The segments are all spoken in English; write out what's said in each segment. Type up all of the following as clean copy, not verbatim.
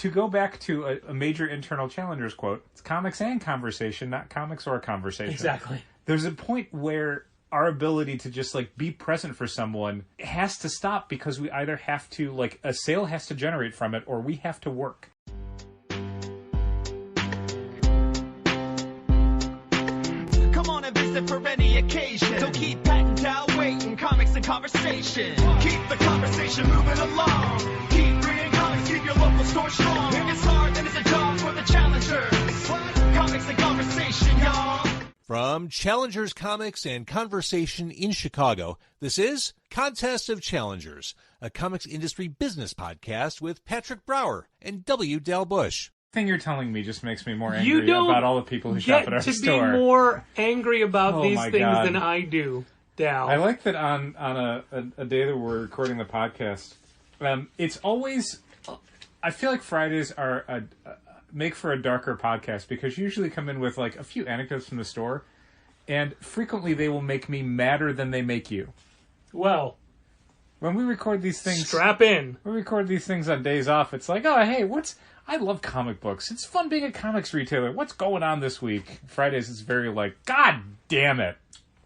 to go back to a major internal challengers quote, it's comics and conversation, not comics or conversation. Exactly. There's a point where our ability to just, like, be present for someone has to stop because we either have to, like, a sale has to generate from it or we have to work. Come on and visit for any occasion. Don't keep patting down waiting. Comics and conversation. Keep the conversation moving along. Keep reading comics, keep your local store strong. If it's hard, then it's a job for the challengers. Comics and conversation, y'all. From Challengers Comics and Conversation in Chicago, this is Contest of Challengers, a comics industry business podcast with Patrick Brower and W. Dale Bush. Thing you're telling me just makes me more angry about all the people who shop at our store. You get to be more angry about these things God. than I do, Dal. I like that on a day that we're recording the podcast, it's always... I feel like Fridays are make for a darker podcast because you usually come in with like a few anecdotes from the store, and frequently they will make me madder than they make you. Well, when we record these things... Strap in. When we record these things on days off, it's like, oh, hey, I love comic books. It's fun being a comics retailer. What's going on this week? Fridays is very like, God damn it.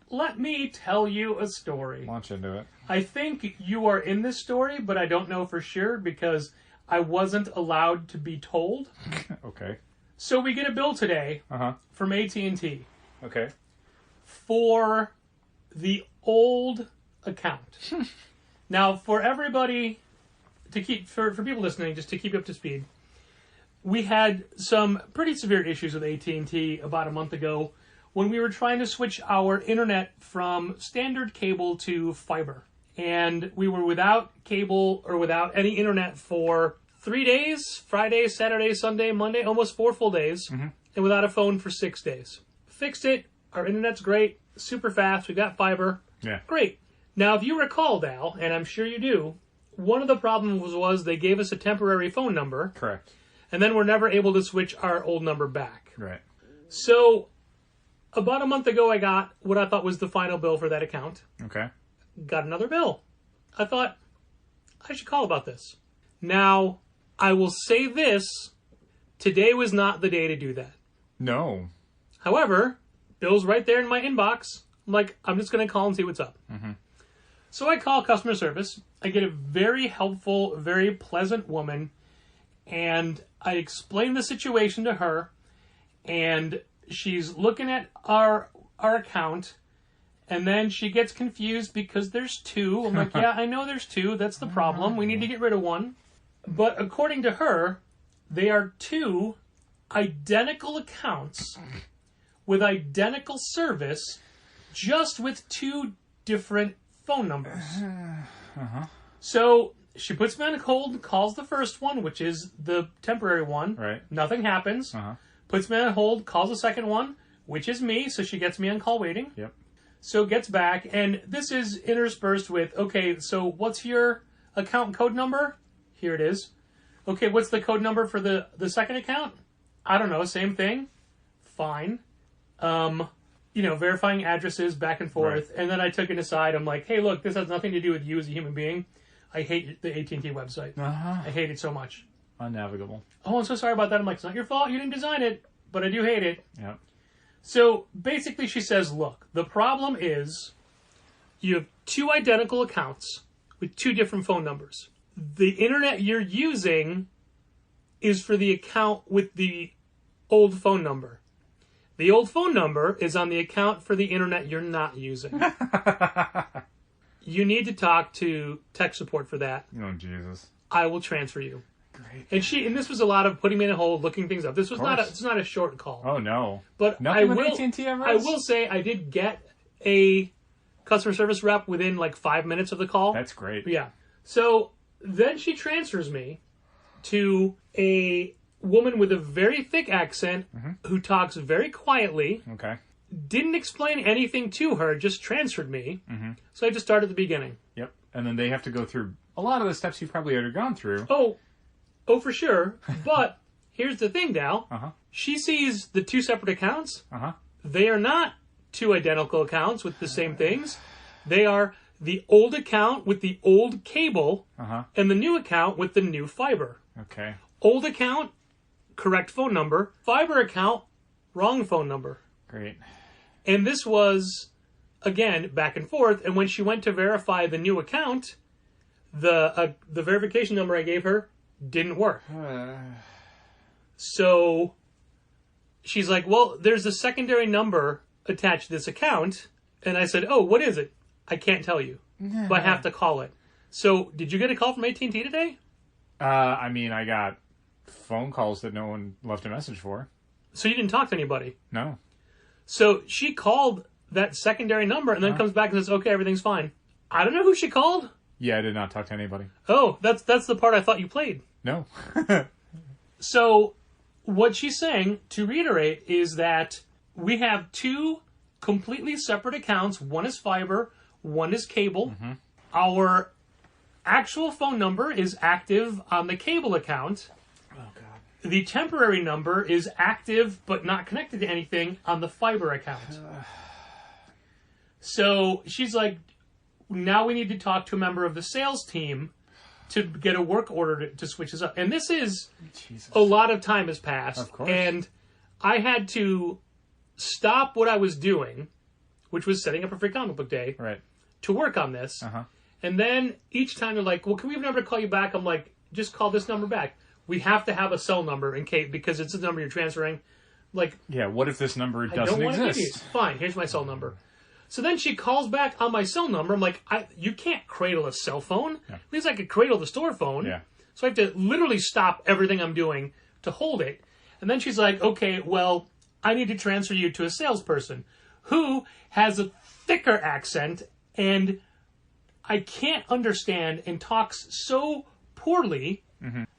Let me tell you a story. Launch into it. I think you are in this story, but I don't know for sure because I wasn't allowed to be told. Okay. So we get a bill today from AT&T. Okay. For the old account. Now, for everybody, for people listening, just to keep you up to speed, we had some pretty severe issues with AT&T about a month ago when we were trying to switch our internet from standard cable to fiber. And we were without cable or without any internet for 3 days, Friday, Saturday, Sunday, Monday, almost 4 full days, and without a phone for 6 days. Fixed it. Our internet's great, super fast. We got fiber. Yeah. Great. Now, if you recall, Dal, and I'm sure you do, one of the problems was they gave us a temporary phone number. Correct. And then we're never able to switch our old number back. Right. So, about a month ago, I got what I thought was the final bill for that account. Okay. Got another bill. I thought, I should call about this. Now, I will say this. Today was not the day to do that. No. However, bill's right there in my inbox. I'm like, I'm just going to call and see what's up. So I call customer service. I get a very helpful, very pleasant woman. And I explain the situation to her. And she's looking at our account. And then she gets confused because there's 2. I'm like, yeah, I know there's 2. That's the problem. We need to get rid of one. But according to her, they are 2 identical accounts with identical service, just with 2 different phone numbers. So she puts me on hold, calls the first one, which is the temporary one. Right. Nothing happens. Puts me on hold, calls the second one, which is me, so she gets me on call waiting. Yep. So gets back, and this is interspersed with, okay, so what's your account code number? Here it is. Okay, what's the code number for the second account? I don't know, same thing. Fine. Verifying addresses back and forth. Right. And then I took it aside. I'm like, hey, look, this has nothing to do with you as a human being. I hate the AT&T website. I hate it so much. Unnavigable. Oh, I'm so sorry about that. I'm like, it's not your fault. You didn't design it, but I do hate it. Yeah. So basically she says, look, the problem is you have 2 identical accounts with 2 different phone numbers. The internet you're using is for the account with the old phone number. The old phone number is on the account for the internet you're not using. You need to talk to tech support for that. Oh, Jesus. I will transfer you. Great. And this was a lot of putting me in a hold, looking things up. This was not a short call. Oh, no. But Nothing with AT&T ever is? I will say I did get a customer service rep within like 5 minutes of the call. That's great. Yeah. So then she transfers me to a woman with a very thick accent who talks very quietly. Okay. Didn't explain anything to her, just transferred me. So I just started at the beginning. Yep. And then they have to go through a lot of the steps you've probably already gone through. Oh, for sure. But here's the thing, Dal. She sees the 2 separate accounts. They are not 2 identical accounts with the same things. They are the old account with the old cable and the new account with the new fiber. Okay. Old account, correct phone number. Fiber account, wrong phone number. Great. And this was, again, back and forth. And when she went to verify the new account, the verification number I gave her didn't work. So she's like, well, there's a secondary number attached to this account. And I said, oh, what is it? I can't tell you, but I have to call it. So did you get a call from AT&T today? I mean, I got phone calls that no one left a message for. So you didn't talk to anybody? No. So she called that secondary number and then comes back and says, okay, everything's fine. I don't know who she called. Yeah, I did not talk to anybody. Oh, that's the part I thought you played. No. So what she's saying, to reiterate, is that we have two completely separate accounts. One is fiber, one is cable. Mm-hmm. Our actual phone number is active on the cable account. Oh, God. The temporary number is active but not connected to anything on the fiber account. So she's like, now we need to talk to a member of the sales team to get a work order to switch this up. And this is, a lot of time has passed. Of course. And I had to stop what I was doing, which was setting up a free comic book day, Right. to work on this. Uh-huh. And then each time they're like, well, can we have a number to call you back? I'm like, just call this number back. We have to have a cell number in case, because it's the number you're transferring. Like, Yeah, what if this number I doesn't don't want to give you. exist? Fine, here's my cell number. So then she calls back on my cell number. I'm like, you can't cradle a cell phone. Yeah. At least I could cradle the store phone. Yeah. So I have to literally stop everything I'm doing to hold it. And then she's like, okay, well, I need to transfer you to a salesperson who has a thicker accent and I can't understand and talks so poorly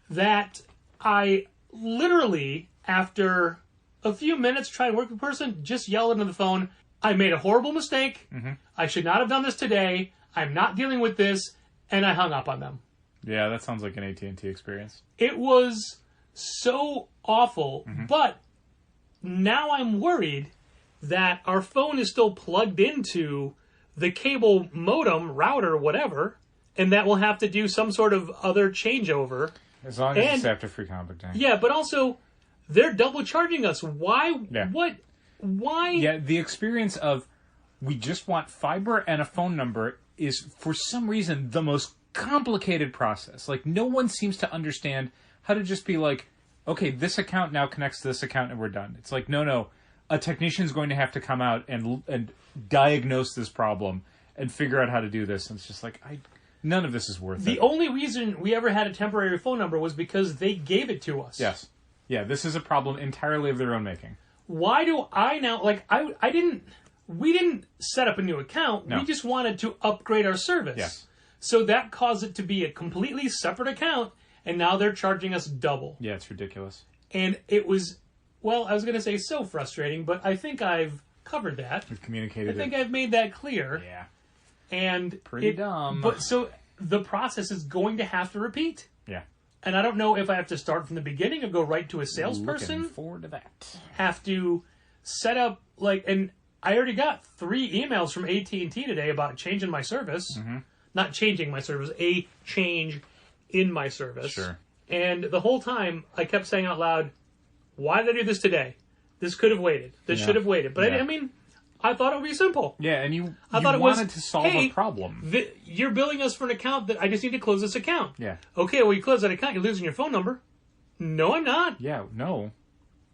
that I literally, after a few minutes trying to work with the person, just yell into the phone, I made a horrible mistake. I should not have done this today. I'm not dealing with this. And I hung up on them. Yeah, that sounds like an AT&T experience. It was so awful. But now I'm worried that our phone is still plugged into the cable modem, router, whatever, and that we'll have to do some sort of other changeover. As long as it's after free comic book day. Yeah, but also, they're double charging us. Why? Yeah. What? Why? Yeah, the experience of we just want fiber and a phone number is, for some reason, the most complicated process. Like, no one seems to understand how to just be like, okay, this account now connects to this account and we're done. It's like, no. A technician's going to have to come out and diagnose this problem and figure out how to do this. And it's just like, none of this is worth it. The only reason we ever had a temporary phone number was because they gave it to us. Yes. Yeah, this is a problem entirely of their own making. Why do I now, like, we didn't set up a new account. No. We just wanted to upgrade our service. Yes. So that caused it to be a completely separate account, and now they're charging us double. Yeah, it's ridiculous. And it was, well, I was going to say so frustrating, but I think I've covered that. We've communicated I think it. I've made that clear. Yeah. And Pretty dumb. But so the process is going to have to repeat. Yeah. And I don't know if I have to start from the beginning or go right to a salesperson. Looking forward to that. Have to set up, like, and I already got 3 emails from AT&T today about changing my service. Not changing my service, a change in my service. Sure. And the whole time I kept saying out loud, why did I do this today? This could have waited. This should have waited. But Yeah. I mean, I thought it would be simple. Yeah, and you thought it wanted was, to solve hey, a problem. You're billing us for an account that I just need to close this account. Yeah. Okay, well, you close that account, you're losing your phone number. No, I'm not. Yeah, no.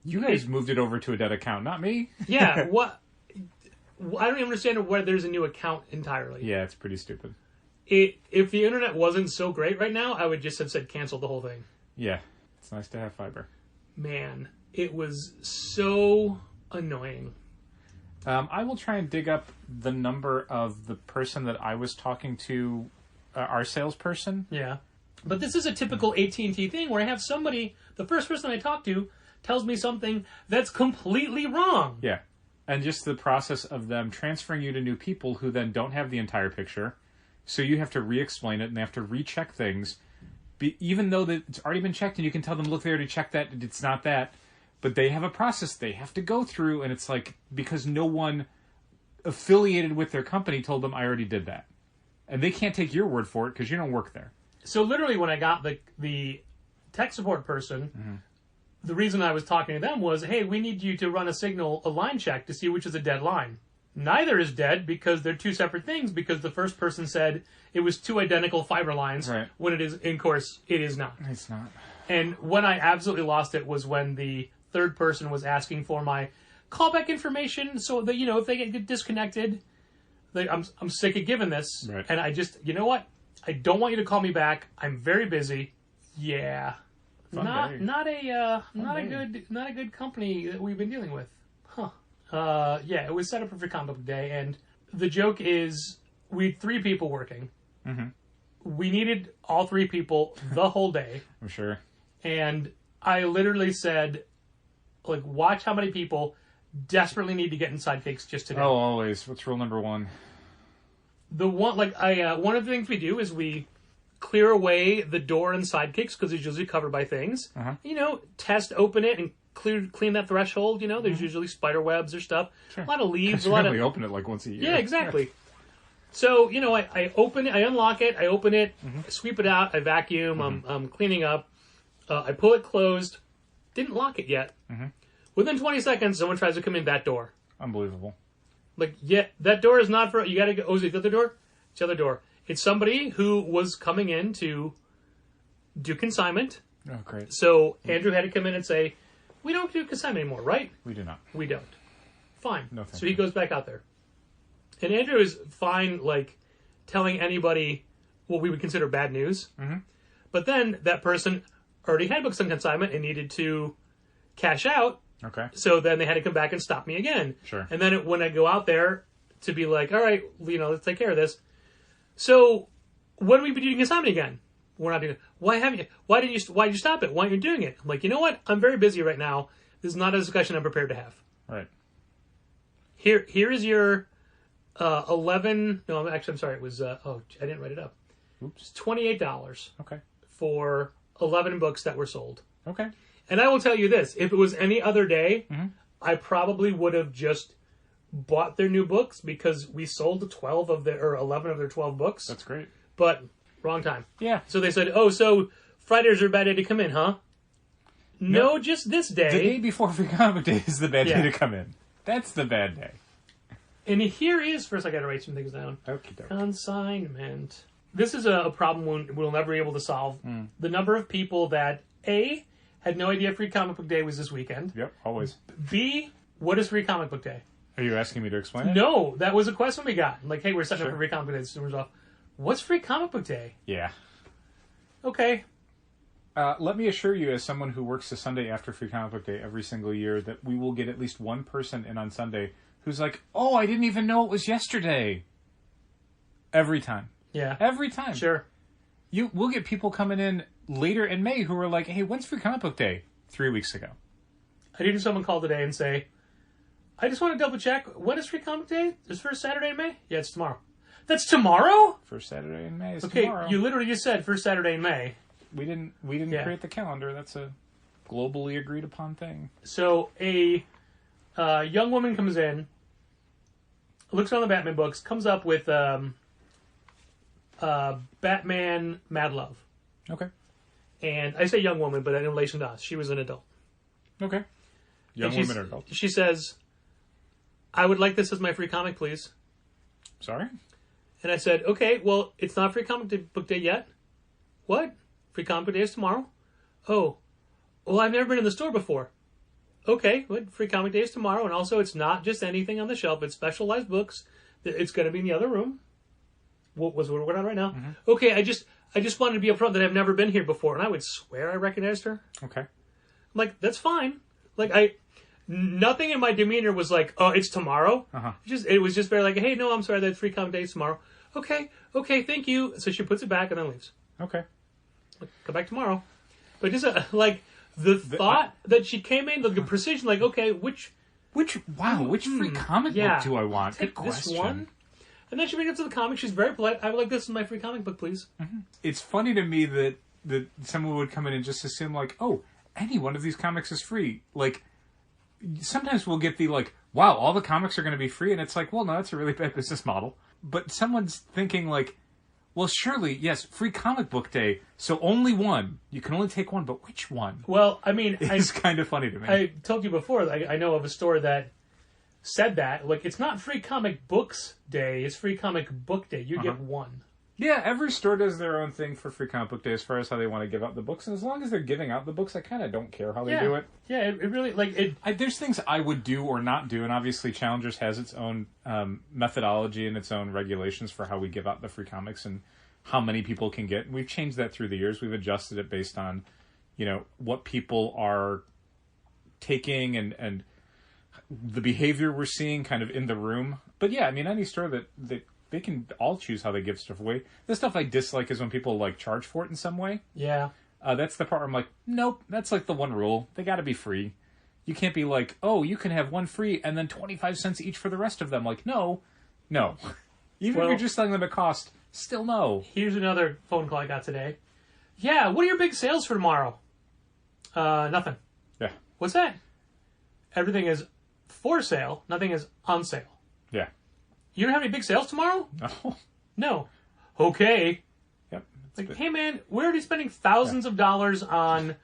You guys moved it over to a dead account, not me. Yeah, what? I don't even understand why there's a new account entirely. Yeah, it's pretty stupid. If the internet wasn't so great right now, I would just have said cancel the whole thing. Yeah, it's nice to have fiber. Man, it was so annoying. I will try and dig up the number of the person that I was talking to, our salesperson. Yeah. But this is a typical AT&T thing where I have somebody, the first person I talk to, tells me something that's completely wrong. Yeah. And just the process of them transferring you to new people who then don't have the entire picture. So you have to re-explain it and they have to recheck things. Even though that it's already been checked and you can tell them, look, they already checked that, it's not that. But they have a process they have to go through, and it's like, because no one affiliated with their company told them, I already did that. And they can't take your word for it because you don't work there. So literally when I got the tech support person, the reason I was talking to them was, hey, we need you to run a line check to see which is a dead line. Neither is dead because they're two separate things, because the first person said it was two identical fiber lines, when it is, in course, it is not. It's not. And when I absolutely lost it was when the third person was asking for my callback information so that, you know, if they get disconnected, I'm sick of giving this. Right. And I just, you know what? I don't want you to call me back. I'm very busy. Yeah. Not a good company that we've been dealing with. Huh. Yeah, it was set up for comic book day, and the joke is we had 3 people working. Mm-hmm. We needed all 3 people the whole day. I'm sure. And I literally said, like, watch how many people desperately need to get in Sidekicks just today. Oh, always. What's rule number 1? One of the things we do is we clear away the door in Sidekicks because it's usually covered by things. Uh-huh. You know, open it and clean that threshold. You know, there's usually spider webs or stuff. Sure. A lot of leaves. We only open it like once a year. Yeah, exactly. So, you know, I open it, I unlock it, I open it, I sweep it out, I vacuum, I'm cleaning up, I pull it closed, didn't lock it yet. Within 20 seconds, someone tries to come in that door. Unbelievable. Like, yeah, that door is not for, you gotta go, oh, is it the other door? It's the other door. It's somebody who was coming in to do consignment. Oh, great. So Andrew had to come in and say, we don't do consignment anymore, right? We do not. We don't. Fine. No, thank so he you. goes back out there. And Andrew is fine, like, telling anybody what we would consider bad news. But then that person already had books on consignment and needed to cash out. Okay. So then they had to come back and stop me again. Sure. And then when I go out there to be like, all right, you know, let's take care of this. So when we be doing consignment again? We're not doing it. Why haven't you? Why did you stop it? Why aren't you doing it? I'm like, you know what? I'm very busy right now. This is not a discussion I'm prepared to have. Right. Here is your 11. No, actually, I'm sorry. It was. I didn't write it up. Oops. It's $28. Okay. For 11 books that were sold. Okay. And I will tell you this: if it was any other day, I probably would have just bought their new books because we sold 11 of their 12 books. That's great. But wrong time. Yeah. So they said, "Oh, so Fridays are a bad day to come in, huh?" No, just this day. The day before Free Comic Day is the bad Yeah. day to come in. That's the bad day. And here is, first I got to write some things down. Okie doke. Consignment. This is a problem we'll never be able to solve. The number of people that, A, had no idea Free Comic Book Day was this weekend. Yep, always. B, what is Free Comic Book Day? Are you asking me to explain it? No, that was a question we got. Like, hey, we're setting up Sure. for Free Comic Book Day. Consumers off. What's Free Comic Book Day? Yeah. Okay. Let me assure you, as someone who works the Sunday after Free Comic Book Day every single year, that we will get at least one person in on Sunday who's like, oh, I didn't even know it was yesterday. Every time. Yeah. Every time. Sure. We'll get people coming in later in May who are like, hey, when's Free Comic Book Day? 3 weeks ago. I did have someone call today and say, I just want to double check. When is Free Comic Day? Is first Saturday in May? Yeah, it's tomorrow. That's tomorrow? First Saturday in May is Okay, tomorrow. you literally just said first Saturday in May. We didn't Yeah. create the calendar. That's a globally agreed upon thing. So a young woman comes in, looks around the Batman books, comes up with Batman Mad Love. Okay. And I say young woman, but in relation to us, she was an adult. Okay. Young And women are adults. She says, I would like this as my free comic, please. Sorry? And I said, okay, well, it's not Free Comic Book Day yet. What? Free Comic Book Day is tomorrow? Oh. Well, I've never been in the store before. Okay, but Free Comic Day is tomorrow, and also it's not just anything on the shelf. It's specialized books. It's going to be in the other room. What we're working on right now. Mm-hmm. Okay, I just wanted to be upfront that I've never been here before, and I would swear I recognized her. Okay. I'm like, that's fine. Like, nothing in my demeanor was like, oh, it's tomorrow. Uh-huh. It was just very like, hey, no, I'm sorry, that's Free Comic Day is tomorrow. Okay, thank you. So she puts it back and then leaves. Okay. Like, come back tomorrow. But just like the thought that she came in, like the precision, like, okay, which Which free comic yeah, book do I want? take Good this question. one. And then she brings it to the comic. She's very polite. I would like this as my free comic book, please. It's funny to me that someone would come in and just assume, like, oh, any one of these comics is free. Like, sometimes we'll get the, like, wow, all the comics are going to be free. And it's like, well, no, that's a really bad business model. But someone's thinking, like, Well, surely, yes, free comic book day. So only one. You can only take one, but which one? Well, I mean, It's kind of funny to me. I told you before, I know of a store that said that. Like, it's not free comic books day, it's free comic book day. You get one. Yeah, every store does their own thing for free comic book day as far as how they want to give out the books. And as long as they're giving out the books, I kind of don't care how they do it. Yeah, it really, There's things I would do or not do, and obviously Challengers has its own methodology and its own regulations for how we give out the free comics and how many people can get. And we've changed that through the years. We've adjusted it based on, what people are taking and the behavior we're seeing kind of in the room. But yeah, I mean, any store that they can all choose how they give stuff away. The stuff I dislike is when people charge for it in some way. Yeah. That's the part where I'm like, nope, that's the one rule. They got to be free. You can't be like, oh, you can have one free and then 25 cents each for the rest of them. Like, no. Even if you're just selling them at cost, still no. Here's another phone call I got today. Yeah, what are your big sales for tomorrow? Nothing. Yeah. What's that? Everything is for sale. Nothing is on sale. Yeah. You don't have any big sales tomorrow? No. No. Okay. Yep. Hey man, we're already spending thousands of dollars on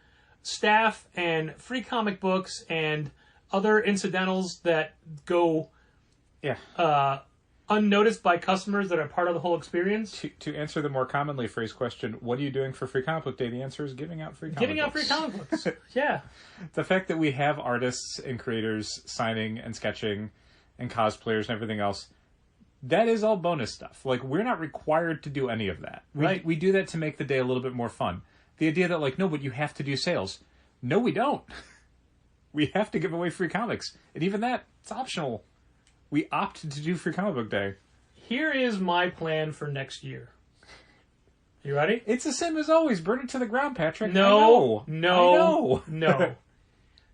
staff and free comic books and other incidentals that go unnoticed by customers that are part of the whole experience. To answer the more commonly phrased question, what are you doing for free comic book day? The answer is giving out free comic books. Giving out free comic books. Yeah. The fact that we have artists and creators signing and sketching and cosplayers and everything else, that is all bonus stuff. We're not required to do any of that. We do that to make the day a little bit more fun. The idea that, no, but you have to do sales. No, we don't. We have to give away free comics. And even that, it's optional. We opted to do free comic book day. Here is my plan for next year. You ready? It's the same as always. Burn it to the ground, Patrick. No.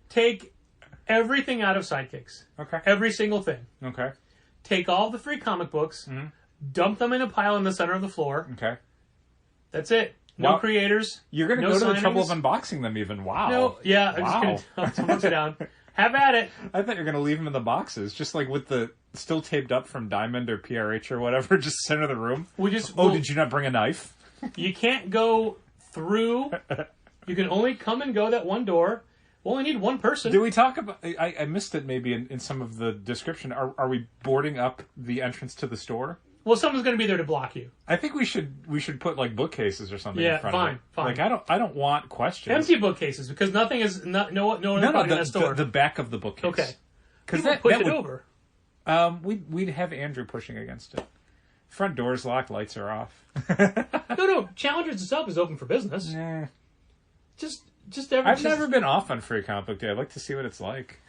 Take everything out of Sidekicks. Okay. Every single thing. Okay. Take all the free comic books, dump them in a pile in the center of the floor. Okay. That's it. No creators. You're going to go to the trouble of unboxing them even. Wow. No, yeah, I'm just going to put it down. Have at it. I thought you were going to leave them in the boxes, just with the still taped up from Diamond or PRH or whatever, just center of the room. Did you not bring a knife? You can't go through. You can only come and go that one door. We only need one person. Did we talk about... I missed it maybe in some of the description. Are we boarding up the entrance to the store? Well, someone's going to be there to block you. I think we should put bookcases or something in front of it. Fine. I don't want questions. Empty bookcases, because nothing is... No one in the store. The back of the bookcase. Okay. Because that push it over. We'd have Andrew pushing against it. Front door's locked, lights are off. No. Challengers itself is open for business. Nah. I've never been off on free comic book day. I'd like to see what it's like.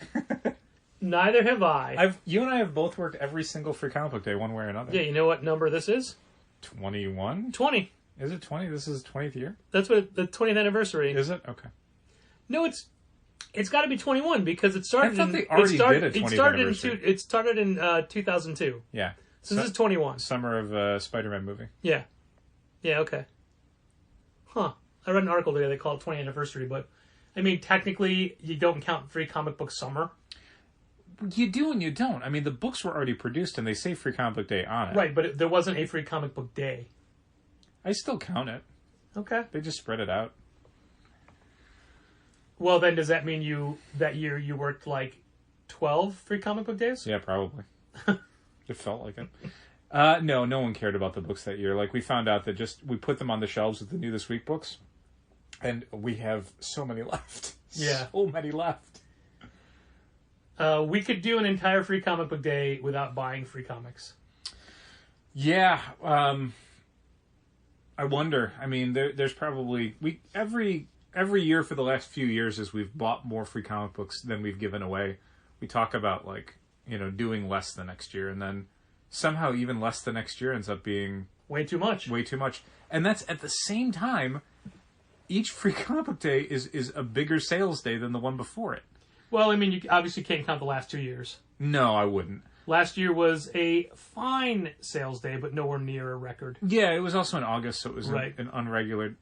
Neither have I. You and I have both worked every single free comic book day, one way or another. Yeah, you know what number this is? 21? 20. Is it 20? This is 20th year? That's what the 20th anniversary. Is it? Okay. No, it's got to be 21 because it started. I thought they already did a 20th anniversary. It started in 2002. Yeah. So this is 21. Summer of Spider-Man movie. Yeah. Yeah. Okay. Huh. I read an article today. They call it 20th anniversary, but I mean, technically, you don't count free comic book summer. You do and you don't. I mean, the books were already produced and they say free comic book day on it. Right, but there wasn't a free comic book day. I still count it. Okay. They just spread it out. Well, then does that mean that year you worked 12 free comic book days? Yeah, probably. It felt like it. No one cared about the books that year. We found out that we put them on the shelves with the New This Week books, and we have so many left. Yeah. So many left. We could do an entire free comic book day without buying free comics. Yeah. I wonder. I mean, there's probably... Every year for the last few years as we've bought more free comic books than we've given away, we talk about doing less the next year, and then somehow even less the next year ends up being way too much. And that's at the same time, each free comic book day is a bigger sales day than the one before it. Well, I mean, you obviously can't count the last 2 years. No, I wouldn't. Last year was a fine sales day, but nowhere near a record. Yeah, it was also in August, so it was right. an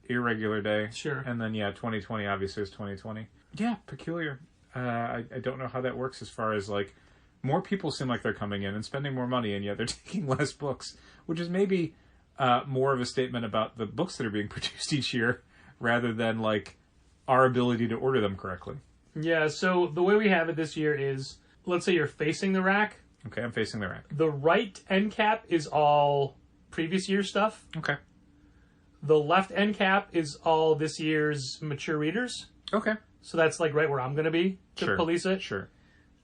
irregular day. Sure. And then, 2020 obviously is 2020. Yeah, peculiar. I don't know how that works as far as, more people seem like they're coming in and spending more money, and yet they're taking less books, which is maybe more of a statement about the books that are being produced each year rather than like our ability to order them correctly. Yeah, so the way we have it this year is, let's say you're facing the rack. Okay, I'm facing the rack. The right end cap is all previous year stuff. Okay. The left end cap is all this year's mature readers. Okay. So that's like right where I'm going to be to police it. Sure.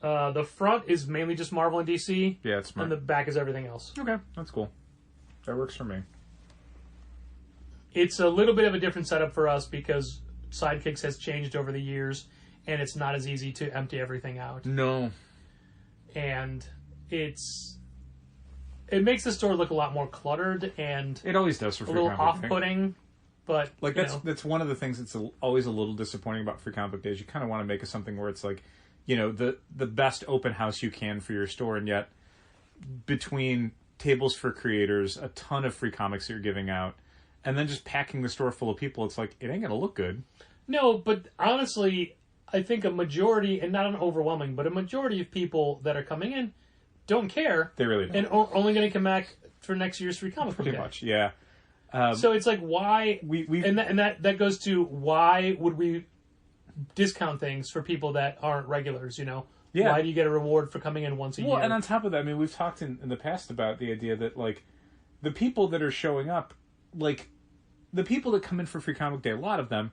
The front is mainly just Marvel and DC. Yeah, it's smart. And the back is everything else. Okay, that's cool. That works for me. It's a little bit of a different setup for us because Sidekicks has changed over the years, and it's not as easy to empty everything out. No. And it makes the store look a lot more cluttered and it always does for a free little comic book off-putting. But like that's one of the things that's always a little disappointing about free comic book days. You kind of want to make it something where it's like, you know, the best open house you can for your store, and yet between tables for creators, a ton of free comics that you're giving out, and then just packing the store full of people, it's like, it ain't gonna look good. No, but honestly, I think a majority, and not an overwhelming, but a majority of people that are coming in don't care. They really don't. And only going to come back for next year's free comic book day. Pretty much, yeah. So it's like, why... And that goes to, why would we discount things for people that aren't regulars, you know? Yeah. Why do you get a reward for coming in once a year? Well, and on top of that, I mean, we've talked in the past about the idea that, like, the people that are showing up, like, the people that come in for Free Comic Day, a lot of them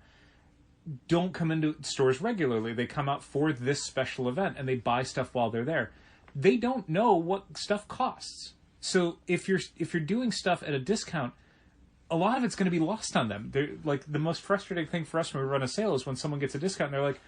don't come into stores regularly. They come out for this special event, and they buy stuff while they're there. They don't know what stuff costs. So if you're doing stuff at a discount, a lot of it's going to be lost on them. They're, like, the most frustrating thing for us when we run a sale is when someone gets a discount and they're like,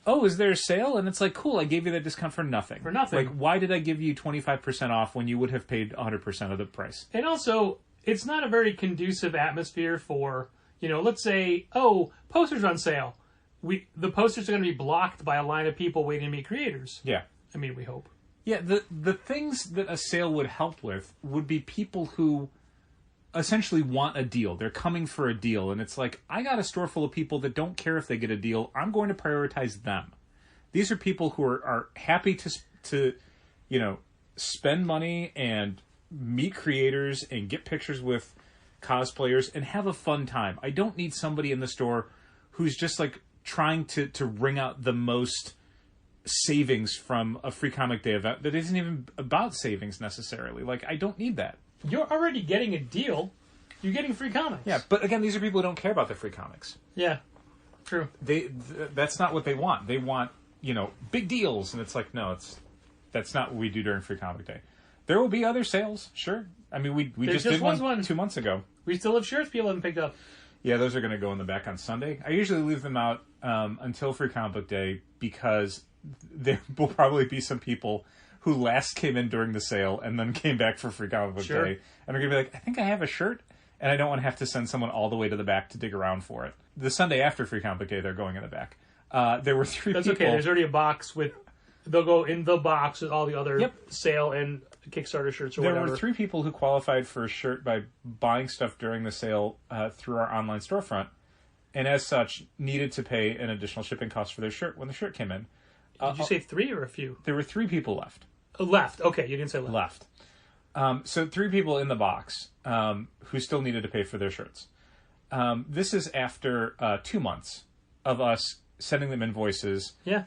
oh, is there a sale? And it's like, cool, I gave you that discount for nothing. For nothing. Like, why did I give you 25% off when you would have paid 100% of the price? And also, it's not a very conducive atmosphere for, you know, let's say, oh, posters are on sale. The posters are going to be blocked by a line of people waiting to meet creators. Yeah. I mean, we hope. Yeah, the things that a sale would help with would be people who essentially want a deal. They're coming for a deal, and it's like, I got a store full of people that don't care if they get a deal. I'm going to prioritize them. These are people who are happy to you know, spend money and meet creators and get pictures with cosplayers and have a fun time. I don't need somebody in the store who's just like trying to wring out the most savings from a Free Comic Day event that isn't even about savings necessarily. Like, I don't need that. You're already getting a deal. You're getting free comics. Yeah, but again, these are people who don't care about the free comics. Yeah, true. That's not what they want. They want, you know, big deals, and it's like, no, that's not what we do during Free Comic Day. There will be other sales, sure. I mean, we just did one 2 months ago. We still have shirts people haven't picked up. Yeah, those are going to go in the back on Sunday. I usually leave them out until Free Comic Book Day because there will probably be some people who last came in during the sale and then came back for Free Comic Book Day. And are going to be like, I think I have a shirt, and I don't want to have to send someone all the way to the back to dig around for it. The Sunday after Free Comic Book Day, they're going in the back. There were 3 people... That's okay. There's already a box with... They'll go in the box with all the other sale and Kickstarter shirts or whatever. There were 3 people who qualified for a shirt by buying stuff during the sale through our online storefront, and as such, needed to pay an additional shipping cost for their shirt when the shirt came in. Did you say 3 or a few? There were 3 people left. Left. Okay, you didn't say left. So 3 people in the box who still needed to pay for their shirts. This is after 2 months of us sending them invoices. Yeah.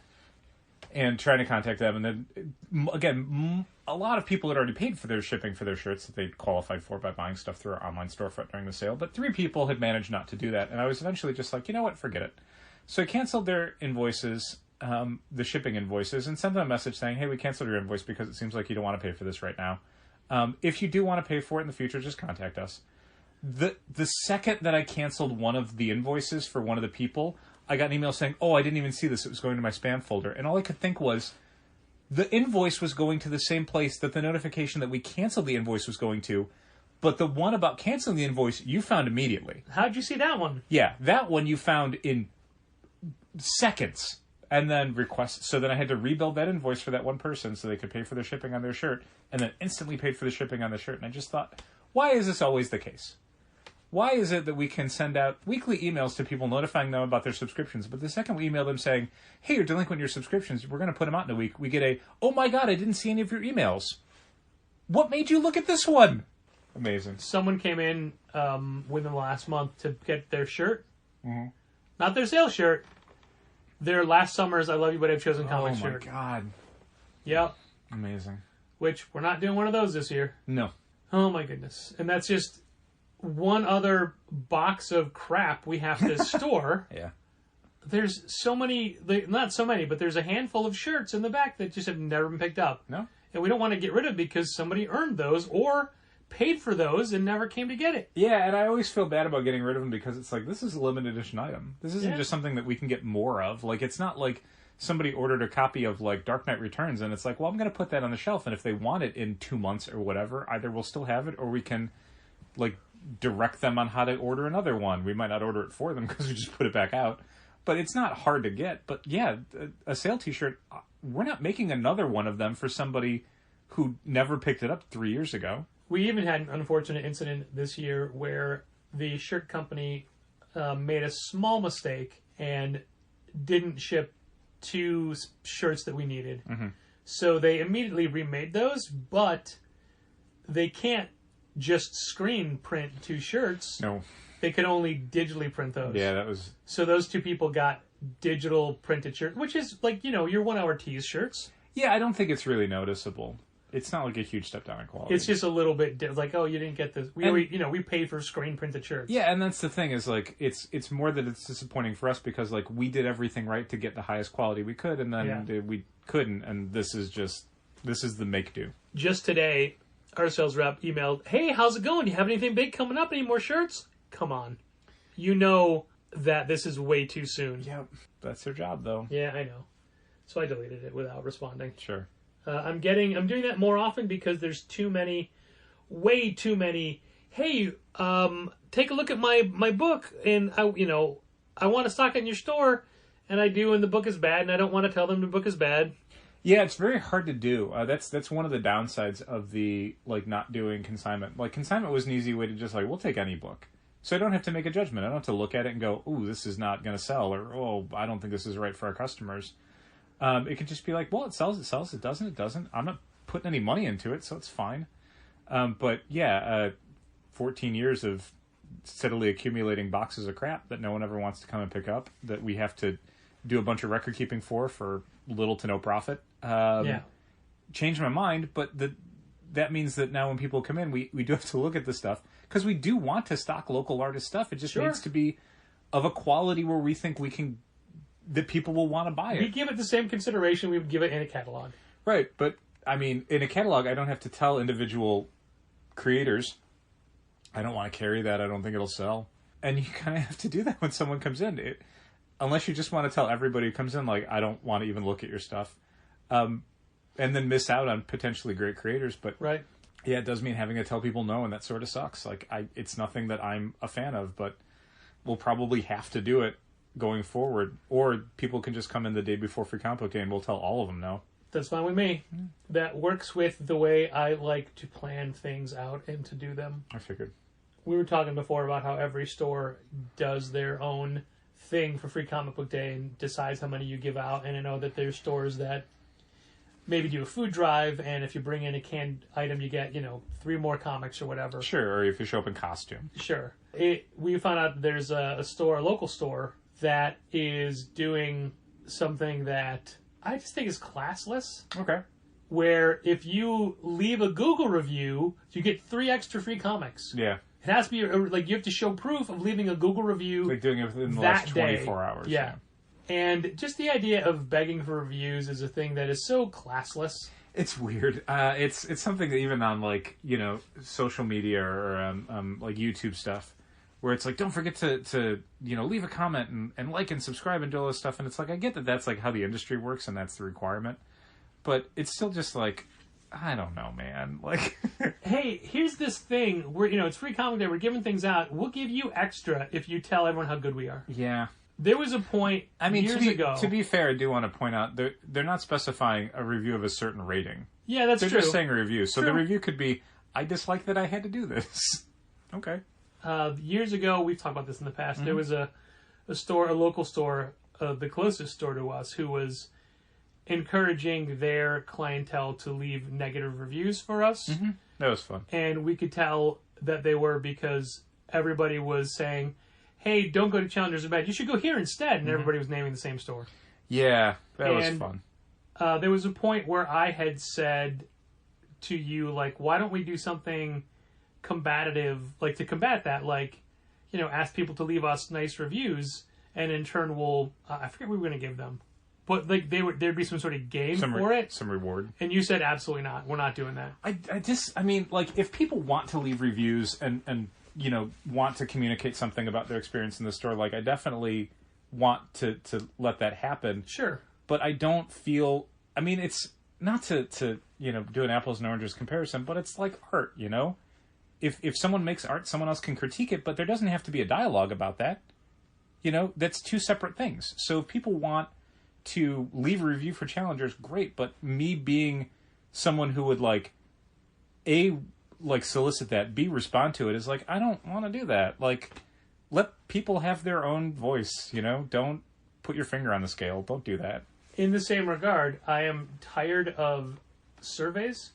And trying to contact them. And then, again, a lot of people had already paid for their shipping for their shirts that they'd qualified for by buying stuff through our online storefront during the sale. But 3 people had managed not to do that. And I was eventually just like, you know what, forget it. So I canceled their invoices, the shipping invoices, and sent them a message saying, hey, we canceled your invoice because it seems like you don't want to pay for this right now. If you do want to pay for it in the future, just contact us. The second that I canceled one of the invoices for one of the people, I got an email saying, oh, I didn't even see this. It was going to my spam folder. And all I could think was, the invoice was going to the same place that the notification that we canceled the invoice was going to, but the one about canceling the invoice, you found immediately. How'd you see that one? Yeah, that one you found in seconds. And then so then I had to rebuild that invoice for that one person so they could pay for their shipping on their shirt, and then instantly paid for the shipping on the shirt. And I just thought, why is this always the case? Why is it that we can send out weekly emails to people notifying them about their subscriptions, but the second we email them saying, hey, you're delinquent in your subscriptions, we're going to put them out in a week, we get oh my God, I didn't see any of your emails. What made you look at this one? Amazing. Someone came in within the last month to get their shirt. Mm-hmm. Not their sales shirt. Their last summer's I Love You But I've Chosen Comics shirt. Oh, my God. Yep. Amazing. Which, we're not doing one of those this year. No. Oh, my goodness. And that's just one other box of crap we have to store. Yeah. There's so many, not so many, but there's a handful of shirts in the back that just have never been picked up. No. And we don't want to get rid of because somebody earned those or paid for those and never came to get it. Yeah, and I always feel bad about getting rid of them because it's like, this is a limited edition item. This isn't just something that we can get more of. Like, it's not like somebody ordered a copy of, like, Dark Knight Returns, and it's like, well, I'm going to put that on the shelf, and if they want it in 2 months or whatever, either we'll still have it, or we can, like, direct them on how to order another one. We might not order it for them because we just put it back out. But it's not hard to get. But, yeah, a sale t-shirt, we're not making another one of them for somebody who never picked it up 3 years ago. We even had an unfortunate incident this year where the shirt company made a small mistake and didn't ship 2 shirts that we needed. Mm-hmm. So they immediately remade those, but they can't just screen print 2 shirts. No. They could only digitally print those. Yeah, that was... So those 2 people got digital printed shirts, which is like, your 1 hour tease shirts. Yeah, I don't think it's really noticeable. It's not like a huge step down in quality. It's just a little bit like, oh, you didn't get this. We paid for screen printed shirts. Yeah, and that's the thing is like it's more that it's disappointing for us because like we did everything right to get the highest quality we could, and then we couldn't, and this is the make do. Just today, our sales rep emailed, "Hey, how's it going? Do you have anything big coming up? Any more shirts? Come on, you know that this is way too soon." Yep, that's their job though. Yeah, I know. So I deleted it without responding. Sure. I'm doing that more often because there's way too many. Hey, take a look at my book, and I want to stock it in your store, and I do, and the book is bad, and I don't want to tell them the book is bad. Yeah, it's very hard to do. That's one of the downsides of the like not doing consignment. Like consignment was an easy way to just like we'll take any book, so I don't have to make a judgment. I don't have to look at it and go, "Ooh, this is not going to sell," or "Oh, I don't think this is right for our customers." It could just be like, well, it sells, it doesn't. I'm not putting any money into it, so it's fine. But yeah, 14 years of steadily accumulating boxes of crap that no one ever wants to come and pick up, that we have to do a bunch of record keeping for little to no profit. Changed my mind, but that means that now when people come in, we do have to look at this stuff, because we do want to stock local artist stuff. It just needs to be of a quality where we think that people will want to buy it. We give it the same consideration we would give it in a catalog. Right, but, I mean, in a catalog, I don't have to tell individual creators, I don't want to carry that, I don't think it'll sell. And you kind of have to do that when someone comes in. Unless you just want to tell everybody who comes in, like, I don't want to even look at your stuff. And then miss out on potentially great creators. But, right. Yeah, it does mean having to tell people no, and that sort of sucks. Like, it's nothing that I'm a fan of, but we'll probably have to do it going forward, or people can just come in the day before Free Comic Book Day and we'll tell all of them no. That's fine with me. That works with the way I like to plan things out and to do them. I figured. We were talking before about how every store does their own thing for Free Comic Book Day and decides how many you give out, and I know that there's stores that maybe do a food drive, and if you bring in a canned item you get 3 more comics or whatever. Sure, or if you show up in costume. Sure. We found out there's a local store that is doing something that I just think is classless. Okay. Where if you leave a Google review, you get 3 extra free comics. Yeah. It has to be, like, you have to show proof of leaving a Google review. Like doing it within the last 24 hours. Yeah. And just the idea of begging for reviews is a thing that is so classless. It's weird. It's something that even on, like, social media or like YouTube stuff, where it's like, don't forget to leave a comment and like and subscribe and do all this stuff. And it's like, I get that that's like how the industry works and that's the requirement. But it's still just like, I don't know, man. Like, hey, here's this thing where, it's Free Comic Day. We're giving things out. We'll give you extra if you tell everyone how good we are. Yeah. There was a point years ago. To be fair, I do want to point out, they're not specifying a review of a certain rating. Yeah, that's true. They're just saying a review. So True. The review could be, I dislike that I had to do this. Okay. Years ago, we've talked about this in the past, there was a local store, the closest store to us, who was encouraging their clientele to leave negative reviews for us. Mm-hmm. That was fun. And we could tell that they were because everybody was saying, hey, don't go to Challengers Bad. You should go here instead. And everybody was naming the same store. Yeah, that was fun. There was a point where I had said to you, like, why don't we do something combative, like to combat that, like, you know, ask people to leave us nice reviews, and in turn we'll, I forget what we were going to give them. But like there'd be some sort of game for it. Some reward. And you said, absolutely not. We're not doing that. I mean, like, if people want to leave reviews and you know, want to communicate something about their experience in the store, like, I definitely want to let that happen. Sure. But I don't feel, I mean, it's not to you know, do an apples and oranges comparison, but it's like art, you know? If someone makes art, someone else can critique it, but there doesn't have to be a dialogue about that. You know, that's two separate things. So if people want to leave a review for Challengers, great, but me being someone who would, like, solicit that, B, respond to it, is like, I don't want to do that. Like, let people have their own voice, you know? Don't put your finger on the scale. Don't do that. In the same regard, I am tired of surveys.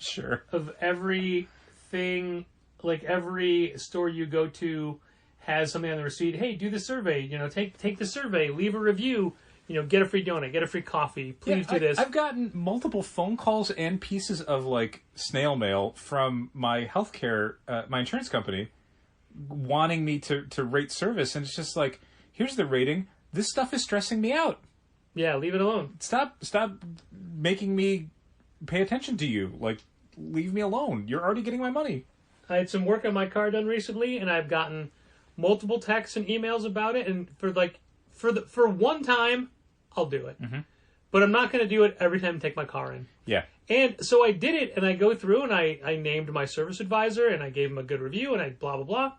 Sure. Of everything, like every store you go to has something on the receipt. Hey, do the survey. You know, take the survey, leave a review. You know, get a free donut, get a free coffee. Please do this. I've gotten multiple phone calls and pieces of, like, snail mail from my healthcare, my insurance company, wanting me to rate service, and it's just like, here's the rating. This stuff is stressing me out. Yeah, leave it alone. Stop making me pay attention to you. Like, leave me alone. You're already getting my money. I had some work on my car done recently, and I've gotten multiple texts and emails about it. And for one time, I'll do it. Mm-hmm. But I'm not going to do it every time I take my car in. Yeah. And so I did it, and I go through, and I named my service advisor, and I gave him a good review, and I blah, blah, blah.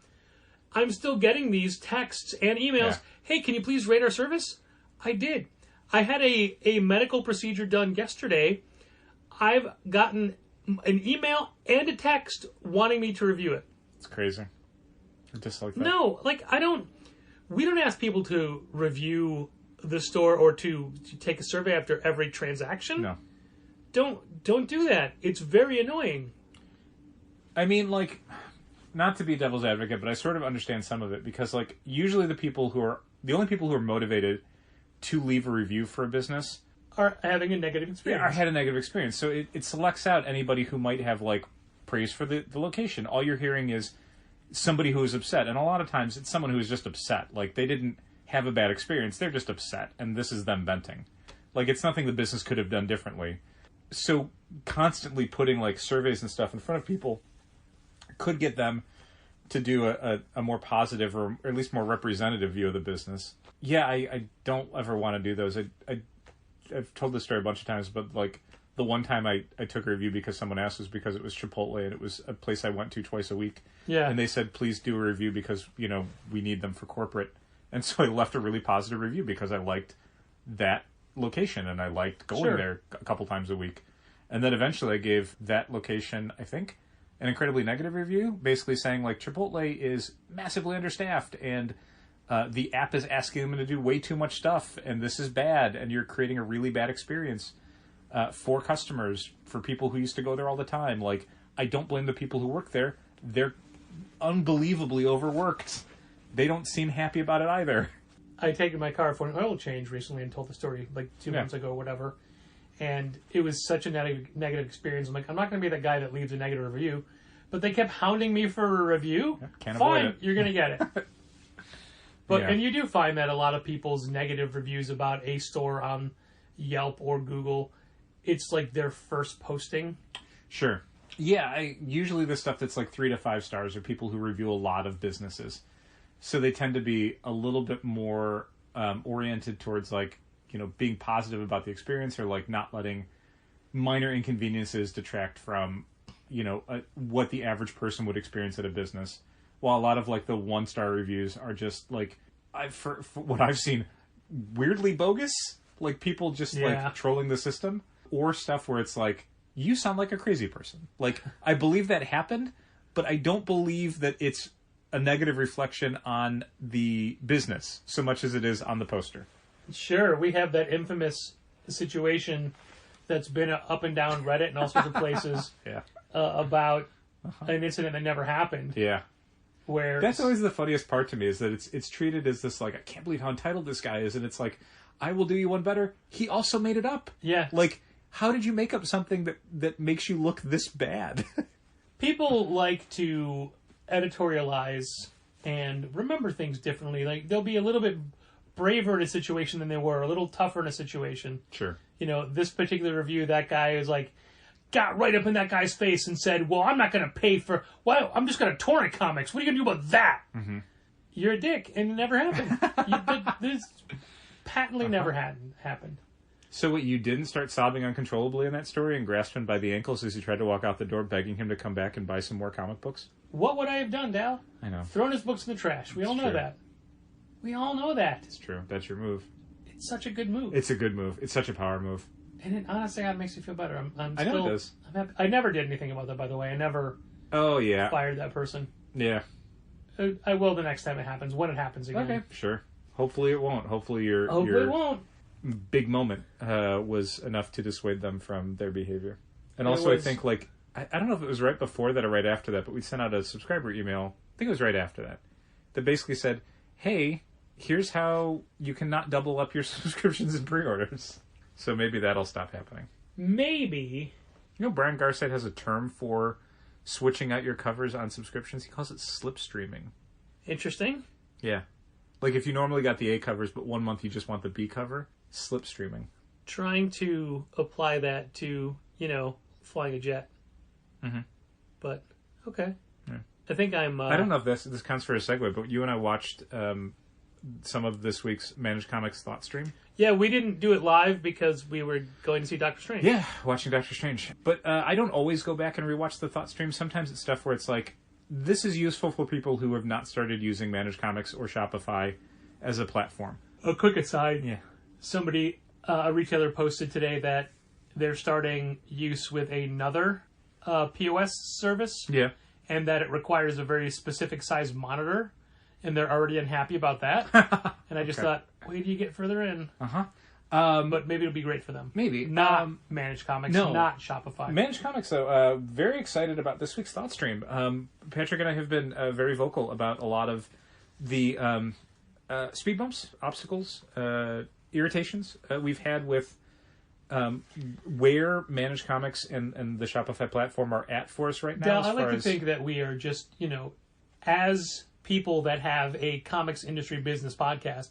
I'm still getting these texts and emails. Yeah. Hey, can you please rate our service? I did. I had a medical procedure done yesterday. I've gotten an email and a text wanting me to review it. It's crazy. Just like that. No, like, we don't ask people to review the store or to take a survey after every transaction. No. Don't do that. It's very annoying. I mean, like, not to be devil's advocate, but I sort of understand some of it, because, like, usually the only people who are motivated to leave a review for a business are having a negative experience. Yeah, or had a negative experience. So it selects out anybody who might have, like, praise for the location. All you're hearing is somebody who is upset. And a lot of times it's someone who is just upset. Like, they didn't have a bad experience. They're just upset. And this is them venting. Like, it's nothing the business could have done differently. So constantly putting, like, surveys and stuff in front of people could get them to do a more positive or at least more representative view of the business. Yeah, I don't ever want to do those. I've told this story a bunch of times, but, like, the one time I took a review because someone asked was because it was Chipotle, and it was a place I went to twice a week. Yeah. And they said, please do a review because, you know, we need them for corporate. And so I left a really positive review because I liked that location and I liked going there a couple times a week. And then eventually I gave that location, I think, an incredibly negative review, basically saying, like, Chipotle is massively understaffed and the app is asking them to do way too much stuff, and this is bad, and you're creating a really bad experience for customers, for people who used to go there all the time. Like, I don't blame the people who work there. They're unbelievably overworked. They don't seem happy about it either. I taken my car for an oil change recently and told the story like 2 months ago or whatever, and it was such a negative experience. I'm like, I'm not going to be that guy that leaves a negative review, but they kept hounding me for a review. Can't Fine, avoid it. You're going to get it. But and you do find that a lot of people's negative reviews about a store on Yelp or Google, it's like their first posting. Sure. Yeah, usually the stuff that's like 3 to 5 stars are people who review a lot of businesses. So they tend to be a little bit more oriented towards, like, you know, being positive about the experience, or, like, not letting minor inconveniences detract from, you know, what the average person would experience at a business. While a lot of, like, the 1-star reviews are just, like, for what I've seen, weirdly bogus. Like, people just, like, trolling the system. Or stuff where it's like, you sound like a crazy person. Like, I believe that happened, but I don't believe that it's a negative reflection on the business so much as it is on the poster. Sure, we have that infamous situation that's been up and down Reddit and all sorts of places about an incident that never happened. Yeah. Where That's always the funniest part to me, is that it's treated as this, like, I can't believe how entitled this guy is, and it's like, I will do you one better. He also made it up. Yeah. Like, how did you make up something that makes you look this bad? people like to editorialize and remember things differently. Like, they'll be a little bit braver in a situation than they were, a little tougher in a situation. Sure. You know, this particular review, that guy is like, got right up in that guy's face and said, well, I'm not going to pay for... Well, I'm just going to torrent comics. What are you going to do about that? Mm-hmm. You're a dick, and it never happened. This patently never happened. So what, you didn't start sobbing uncontrollably in that story and grasp him by the ankles as you tried to walk out the door, begging him to come back and buy some more comic books? What would I have done, Dal? I know. Thrown his books in the trash. We all know that. We all know that. It's true. That's your move. It's such a good move. It's a good move. It's such a power move. And it, honestly, that makes me feel better. I know it does. I'm happy. I never did anything about that, by the way. I never fired that person. Yeah. I will the next time it happens, when it happens again. Okay, sure. Hopefully it won't. Hopefully it won't. Big moment was enough to dissuade them from their behavior. And also, I think, like, I don't know if it was right before that or right after that, but we sent out a subscriber email, I think it was right after that basically said, hey, here's how you can not double up your subscriptions and pre-orders. So maybe that'll stop happening. Maybe. You know, Brian Garside has a term for switching out your covers on subscriptions. He calls it slipstreaming. Interesting. Yeah. Like, if you normally got the A covers, but one month you just want the B cover, slipstreaming. Trying to apply that to, flying a jet. Mm-hmm. But, okay. Yeah. I think I'm... I don't know if this counts for a segue, but you and I watched some of this week's Managed Comics Thought Stream. Yeah, we didn't do it live because we were going to see Doctor Strange. Yeah, watching Doctor Strange. But I don't always go back and rewatch the Thought Stream. Sometimes it's stuff where it's like, this is useful for people who have not started using Managed Comics or Shopify as a platform. A quick aside. Yeah. Somebody, a retailer posted today that they're starting use with another POS service. Yeah. And that it requires a very specific size monitor. And they're already unhappy about that. And I just thought, wait till you get further in. Uh-huh. But maybe it'll be great for them. Maybe. Not Managed Comics, not Shopify. Managed Comics, though, very excited about this week's Thought Stream. Patrick and I have been very vocal about a lot of the speed bumps, obstacles, irritations we've had with where Managed Comics and the Shopify platform are at for us right now. Dal, I like to think that we are just, as people that have a comics industry business podcast,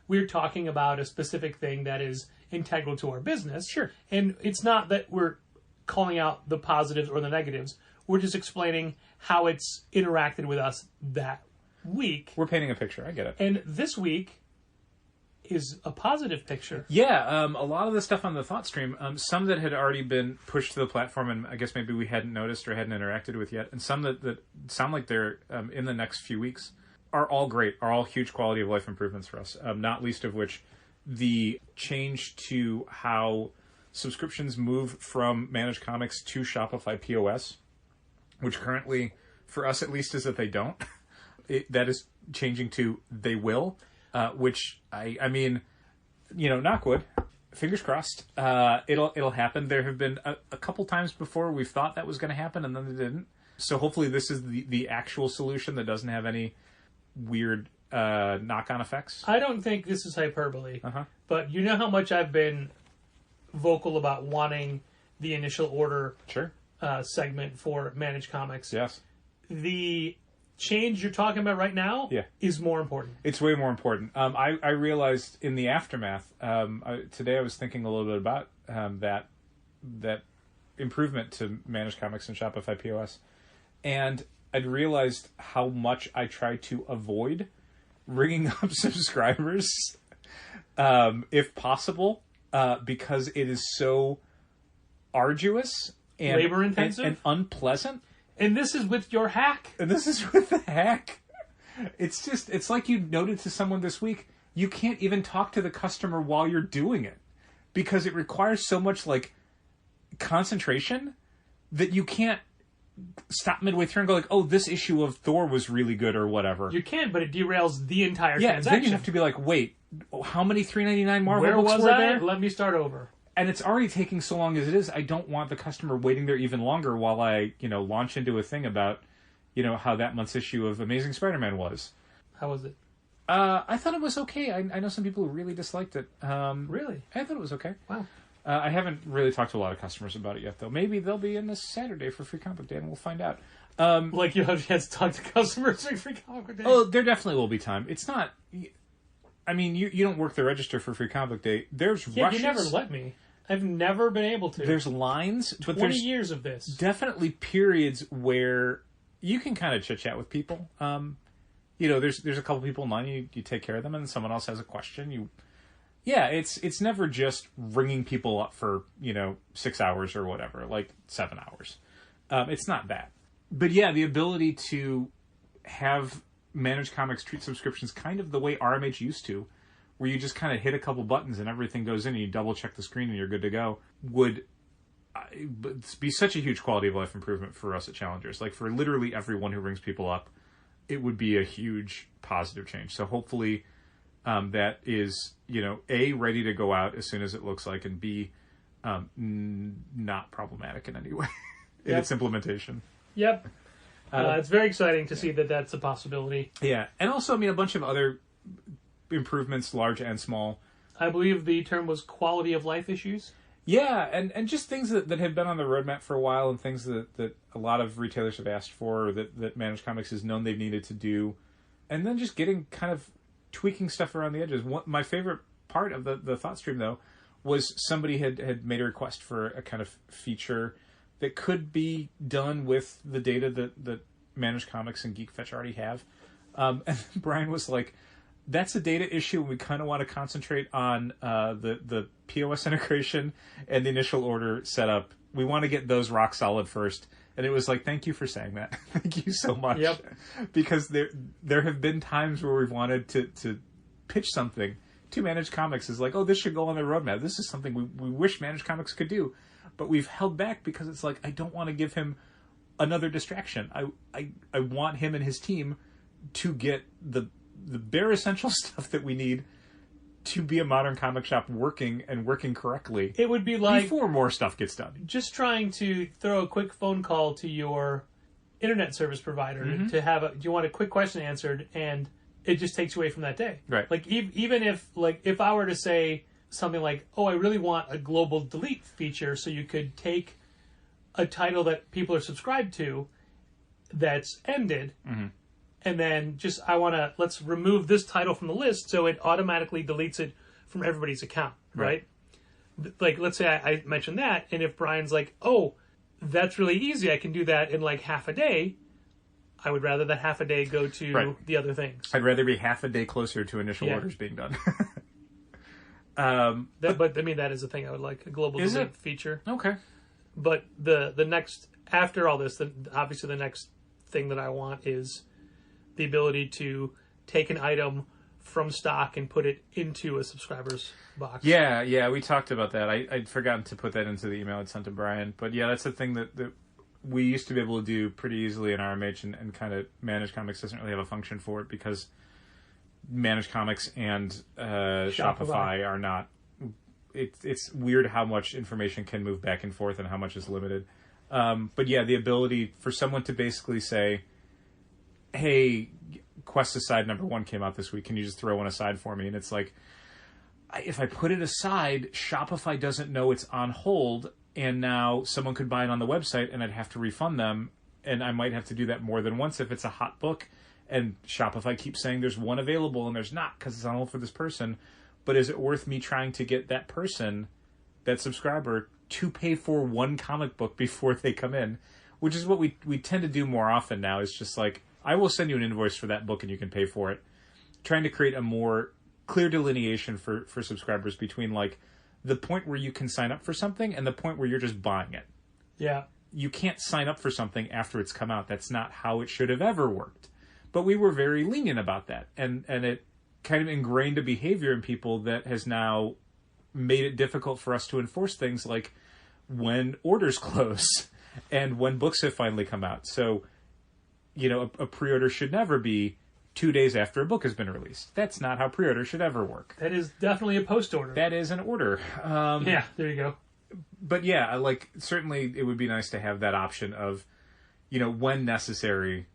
we're talking about a specific thing that is integral to our business. Sure. And it's not that we're calling out the positives or the negatives. We're just explaining how it's interacted with us that week. We're painting a picture. I get it. And this week is a positive picture. Yeah, a lot of the stuff on the Thought Stream, some that had already been pushed to the platform and I guess maybe we hadn't noticed or hadn't interacted with yet, and some that sound like they're in the next few weeks, are all great, are all huge quality of life improvements for us, not least of which the change to how subscriptions move from Managed Comics to Shopify POS, which currently, for us at least, is that they don't. That is changing to they will. Which I mean, knock wood, fingers crossed. It'll happen. There have been a couple times before we've thought that was going to happen and then it didn't. So hopefully this is the actual solution that doesn't have any weird knock-on effects. I don't think this is hyperbole, but you know how much I've been vocal about wanting the initial order segment for Managed Comics. Yes. The change you're talking about right now is more important. It's way more important. I realized in the aftermath, today I was thinking a little bit about that improvement to Managed Comics and Shopify POS, and I'd realized how much I try to avoid ringing up subscribers, if possible, because it is so arduous and labor-intensive and unpleasant. And this is with your hack. And this is with the hack. It's like you noted to someone this week, you can't even talk to the customer while you're doing it. Because it requires so much, concentration that you can't stop midway through and go oh, this issue of Thor was really good or whatever. You can, but it derails the entire transaction. Then you have to be wait, how many $3.99 Marvel Where books was were I? there? Let me start over. And it's already taking so long as it is. I don't want the customer waiting there even longer while I, launch into a thing about, how that month's issue of Amazing Spider-Man was. How was it? I thought it was okay. I know some people who really disliked it. Really? I thought it was okay. Wow. I haven't really talked to a lot of customers about it yet, though. Maybe they'll be in this Saturday for Free Comic Book Day, and we'll find out. Like you have a chance to talk to customers for Free Comic Book Day? Oh, there definitely will be time. It's not... I mean, you don't work the register for Free Comic Book Day. There's rushes. You never let me. I've never been able to. There's lines, but 20 there's years of this. Definitely periods where you can kind of chit-chat with people. There's a couple people in line, you take care of them, and someone else has a question. It's never just ringing people up for, 6 hours or whatever, like 7 hours. It's not that. But yeah, the ability to have Managed Comics treat subscriptions kind of the way RMH used to, where you just kind of hit a couple buttons and everything goes in and you double check the screen and you're good to go, would be such a huge quality of life improvement for us at Challengers. Like, for literally everyone who rings people up, it would be a huge positive change. So hopefully that is, A, ready to go out as soon as it looks like, and B, not problematic in any way in its implementation. Yep. It's very exciting to see that that's a possibility. Yeah. And also, a bunch of other improvements, large and small. I believe the term was quality of life issues. Yeah, and just things that have been on the roadmap for a while, and things that a lot of retailers have asked for, or that Managed Comics has known they've needed to do. And then just getting kind of tweaking stuff around the edges. My favorite part of the thought stream, though, was somebody had made a request for a kind of feature that could be done with the data that Managed Comics and GeekFetch already have. And Brian was like, that's a data issue, and we kind of want to concentrate on the POS integration and the initial order setup. We want to get those rock solid first. And it was like, thank you for saying that. Thank you so much. Yep. Because there have been times where we've wanted to pitch something to Managed Comics as like, oh, this should go on the roadmap. This is something we wish Managed Comics could do. But we've held back because it's like, I don't want to give him another distraction. I want him and his team to get the bare essential stuff that we need to be a modern comic shop working correctly. It would be like, before more stuff gets done. Just trying to throw a quick phone call to your internet service provider to have do you want a quick question answered, and it just takes you away from that day. Right. Like, even if I were to say something like, oh, I really want a global delete feature, so you could take a title that people are subscribed to that's ended, and then just, let's remove this title from the list so it automatically deletes it from everybody's account, right? Like, let's say I mentioned that, and if Brian's like, oh, that's really easy, I can do that in like half a day, I would rather that half a day go to the other things. I'd rather be half a day closer to initial orders being done. But I mean, that is a thing I would like, a global delete feature. Okay. But the next, after all this, obviously the next thing that I want is the ability to take an item from stock and put it into a subscriber's box. Yeah, we talked about that. I'd forgotten to put that into the email I'd sent to Brian. But yeah, that's the thing that we used to be able to do pretty easily in RMH, and kind of Managed Comics doesn't really have a function for it because Managed Comics and Shopify are not... It's weird how much information can move back and forth and how much is limited. But yeah, the ability for someone to basically say, hey, Quest Aside #1 came out this week. Can you just throw one aside for me? And it's like, if I put it aside, Shopify doesn't know it's on hold, and now someone could buy it on the website, and I'd have to refund them, and I might have to do that more than once if it's a hot book, and Shopify keeps saying there's one available, and there's not because it's on hold for this person. But is it worth me trying to get that person, that subscriber, to pay for one comic book before they come in? Which is what we tend to do more often now. It's just like, I will send you an invoice for that book and you can pay for it. Trying to create a more clear delineation for subscribers between like the point where you can sign up for something and the point where you're just buying it. Yeah. You can't sign up for something after it's come out. That's not how it should have ever worked. But we were very lenient about that. And it kind of ingrained a behavior in people that has now made it difficult for us to enforce things like when orders close and when books have finally come out. So, a pre-order should never be 2 days after a book has been released. That's not how pre-order should ever work. That is definitely a post order. That is an order. Yeah, there you go. But yeah, like, certainly it would be nice to have that option of, when necessary.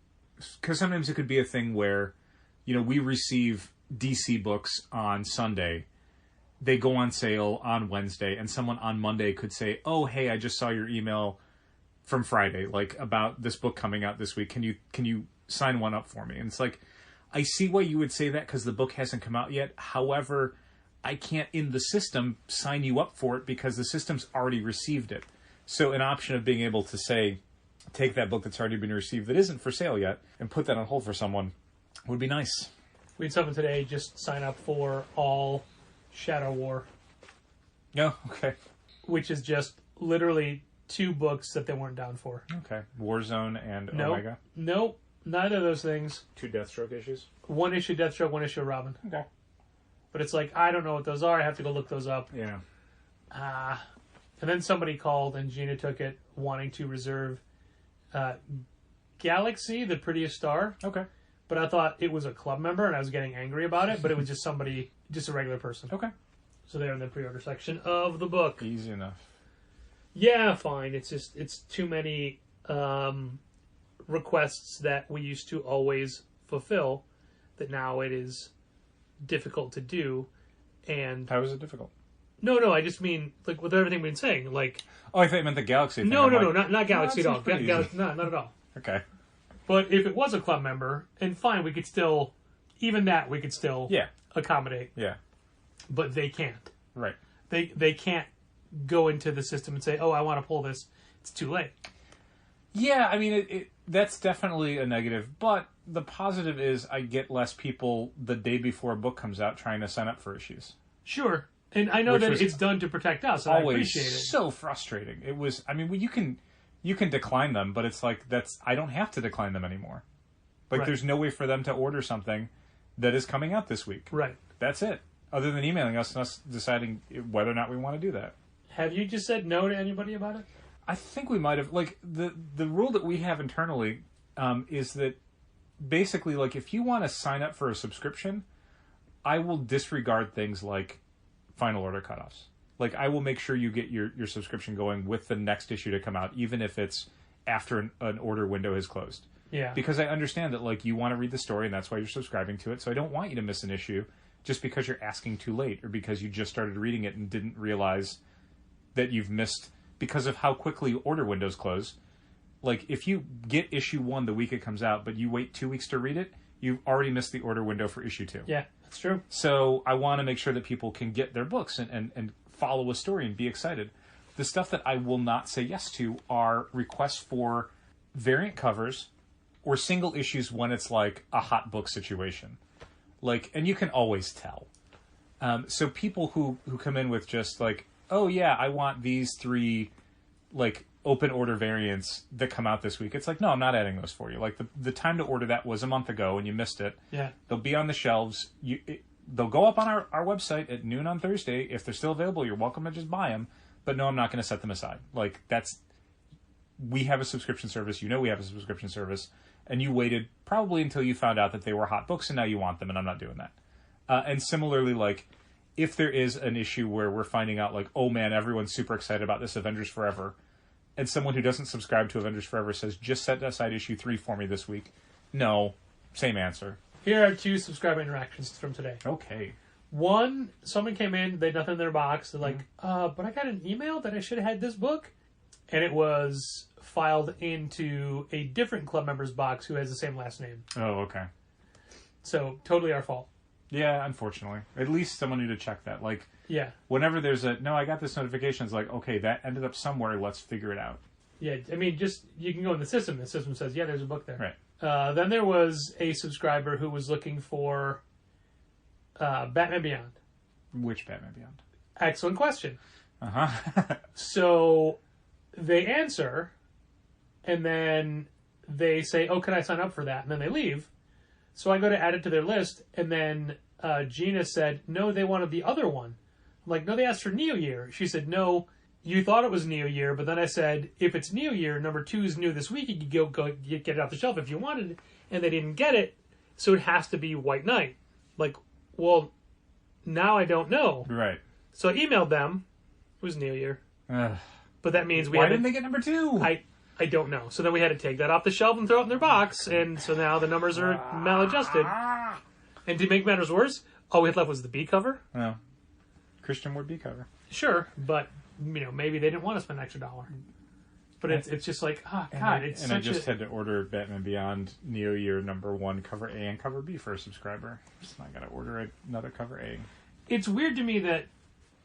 Because sometimes it could be a thing where, we receive DC books on Sunday. They go on sale on Wednesday, and someone on Monday could say, "Oh, hey, I just saw your email from Friday, like, about this book coming out this week. Can you sign one up for me?" And it's like, I see why you would say that because the book hasn't come out yet. However, I can't, in the system, sign you up for it because the system's already received it. So an option of being able to say, take that book that's already been received that isn't for sale yet and put that on hold for someone would be nice. We had someone today just sign up for all Shadow War. Oh, okay. Which is just literally 2 books that they weren't down for. Okay. Warzone and Omega? Nope. Neither of those things. 2 Deathstroke issues? 1 issue Deathstroke, 1 issue Robin. Okay. But it's like, I don't know what those are. I have to go look those up. Yeah. And then somebody called and Gina took it wanting to reserve Galaxy, the Prettiest Star. Okay. But I thought it was a club member and I was getting angry about it, but it was just somebody, just a regular person. Okay. So they're in the pre-order section of the book. Easy enough. Yeah, fine. It's too many requests that we used to always fulfill that now it is difficult to do. And how is it difficult? No, I just mean, like, with everything we've been saying, like... Oh, I thought you meant the Galaxy thing. No, not Galaxy at all. Not at all. Okay. But if it was a club member, and fine, we could still... Even that, we could still accommodate. Yeah. But they can't. Right. They can't go into the system and say, oh, I want to pull this. It's too late. Yeah, I mean, that's definitely a negative. But the positive is I get less people the day before a book comes out trying to sign up for issues. Sure. And I know that it's done to protect us, and I appreciate it. So frustrating. It was, I mean, you can decline them, but it's like, I don't have to decline them anymore. Like, there's no way for them to order something that is coming out this week. Right. That's it. Other than emailing us and us deciding whether or not we want to do that. Have you just said no to anybody about it? I think we might have. Like, the rule that we have internally is that basically, like, if you want to sign up for a subscription, I will disregard things like final order cutoffs. Like, I will make sure you get your subscription going with the next issue to come out, even if it's after an order window has closed. Yeah. Because I understand that, like, you want to read the story and that's why you're subscribing to it, so I don't want you to miss an issue just because you're asking too late or because you just started reading it and didn't realize that you've missed because of how quickly order windows close. Like, if you get issue 1 the week it comes out, but you wait 2 weeks to read it, you've already missed the order window for issue 2. Yeah, that's true. So I want to make sure that people can get their books and follow a story and be excited. The stuff that I will not say yes to are requests for variant covers or single issues when it's like a hot book situation. Like, and you can always tell. So people who come in with just like, oh yeah, I want these 3 like open order variants that come out this week. It's like, no, I'm not adding those for you. Like the time to order that was a month ago and you missed it. Yeah. They'll be on the shelves. They'll go up on our website at noon on Thursday. If they're still available, you're welcome to just buy them. But no, I'm not going to set them aside. Like, we have a subscription service. You know we have a subscription service. And you waited probably until you found out that they were hot books and now you want them, and I'm not doing that. And similarly, like, if there is an issue where we're finding out, like, oh man, everyone's super excited about this Avengers Forever, and someone who doesn't subscribe to Avengers Forever says, just set aside issue 3 for me this week. No, same answer. Here are 2 subscriber interactions from today. Okay. 1, someone came in, they had nothing in their box. They're like, but I got an email that I should have had this book. And it was filed into a different club member's box who has the same last name. Oh, okay. So, totally our fault. Yeah, unfortunately. At least someone need to check that. Like, yeah. Whenever there's I got this notification, it's like, okay, that ended up somewhere, let's figure it out. Yeah, I mean, you can go in the system says, yeah, there's a book there. Right. Then there was a subscriber who was looking for Batman Beyond. Which Batman Beyond? Excellent question. Uh-huh. So they answer, and then they say, oh, can I sign up for that? And then they leave. So I go to add it to their list, and then Gina said, no, they wanted the other one. I'm like, no, they asked for Neo Year. She said, no, you thought it was Neo Year, but then I said, if it's Neo Year, number 2 is new this week, you could go get it off the shelf if you wanted it, and they didn't get it. so it has to be White Knight. Like, well, now I don't know. Right. So I emailed them. It was New Year. Ugh. But that means we Why had didn't they get number 2? I don't know. So then we had to take that off the shelf and throw it in their box, and so now the numbers are maladjusted. And to make matters worse, all we had left was the B cover. No. Christian Ward B cover. Sure, but maybe they didn't want to spend an extra $1. But it's just like, God, it's and such I just had to order Batman Beyond Neo Year number 1 cover A and cover B for a subscriber. So I got to order another cover A. It's weird to me that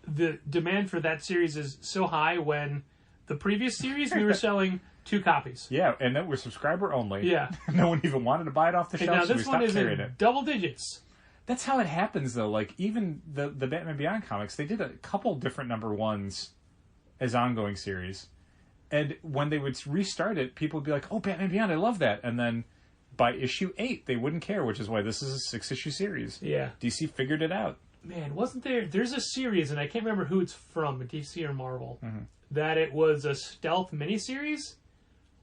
the demand for that series is so high when the previous series we were selling 2 copies. Yeah, and that was subscriber only. Yeah. No one even wanted to buy it off the And shelf, now so we this one stopped is carrying in it. double digits. That's how it happens, though. Like, even the Batman Beyond comics, they did a couple different number 1s as ongoing series. And when they would restart it, people would be like, oh, Batman Beyond, I love that. And then by issue 8, they wouldn't care, which is why this is a 6-issue series. Yeah. DC figured it out. Man, wasn't there's a series, and I can't remember who it's from, DC or Marvel, that it was a stealth miniseries?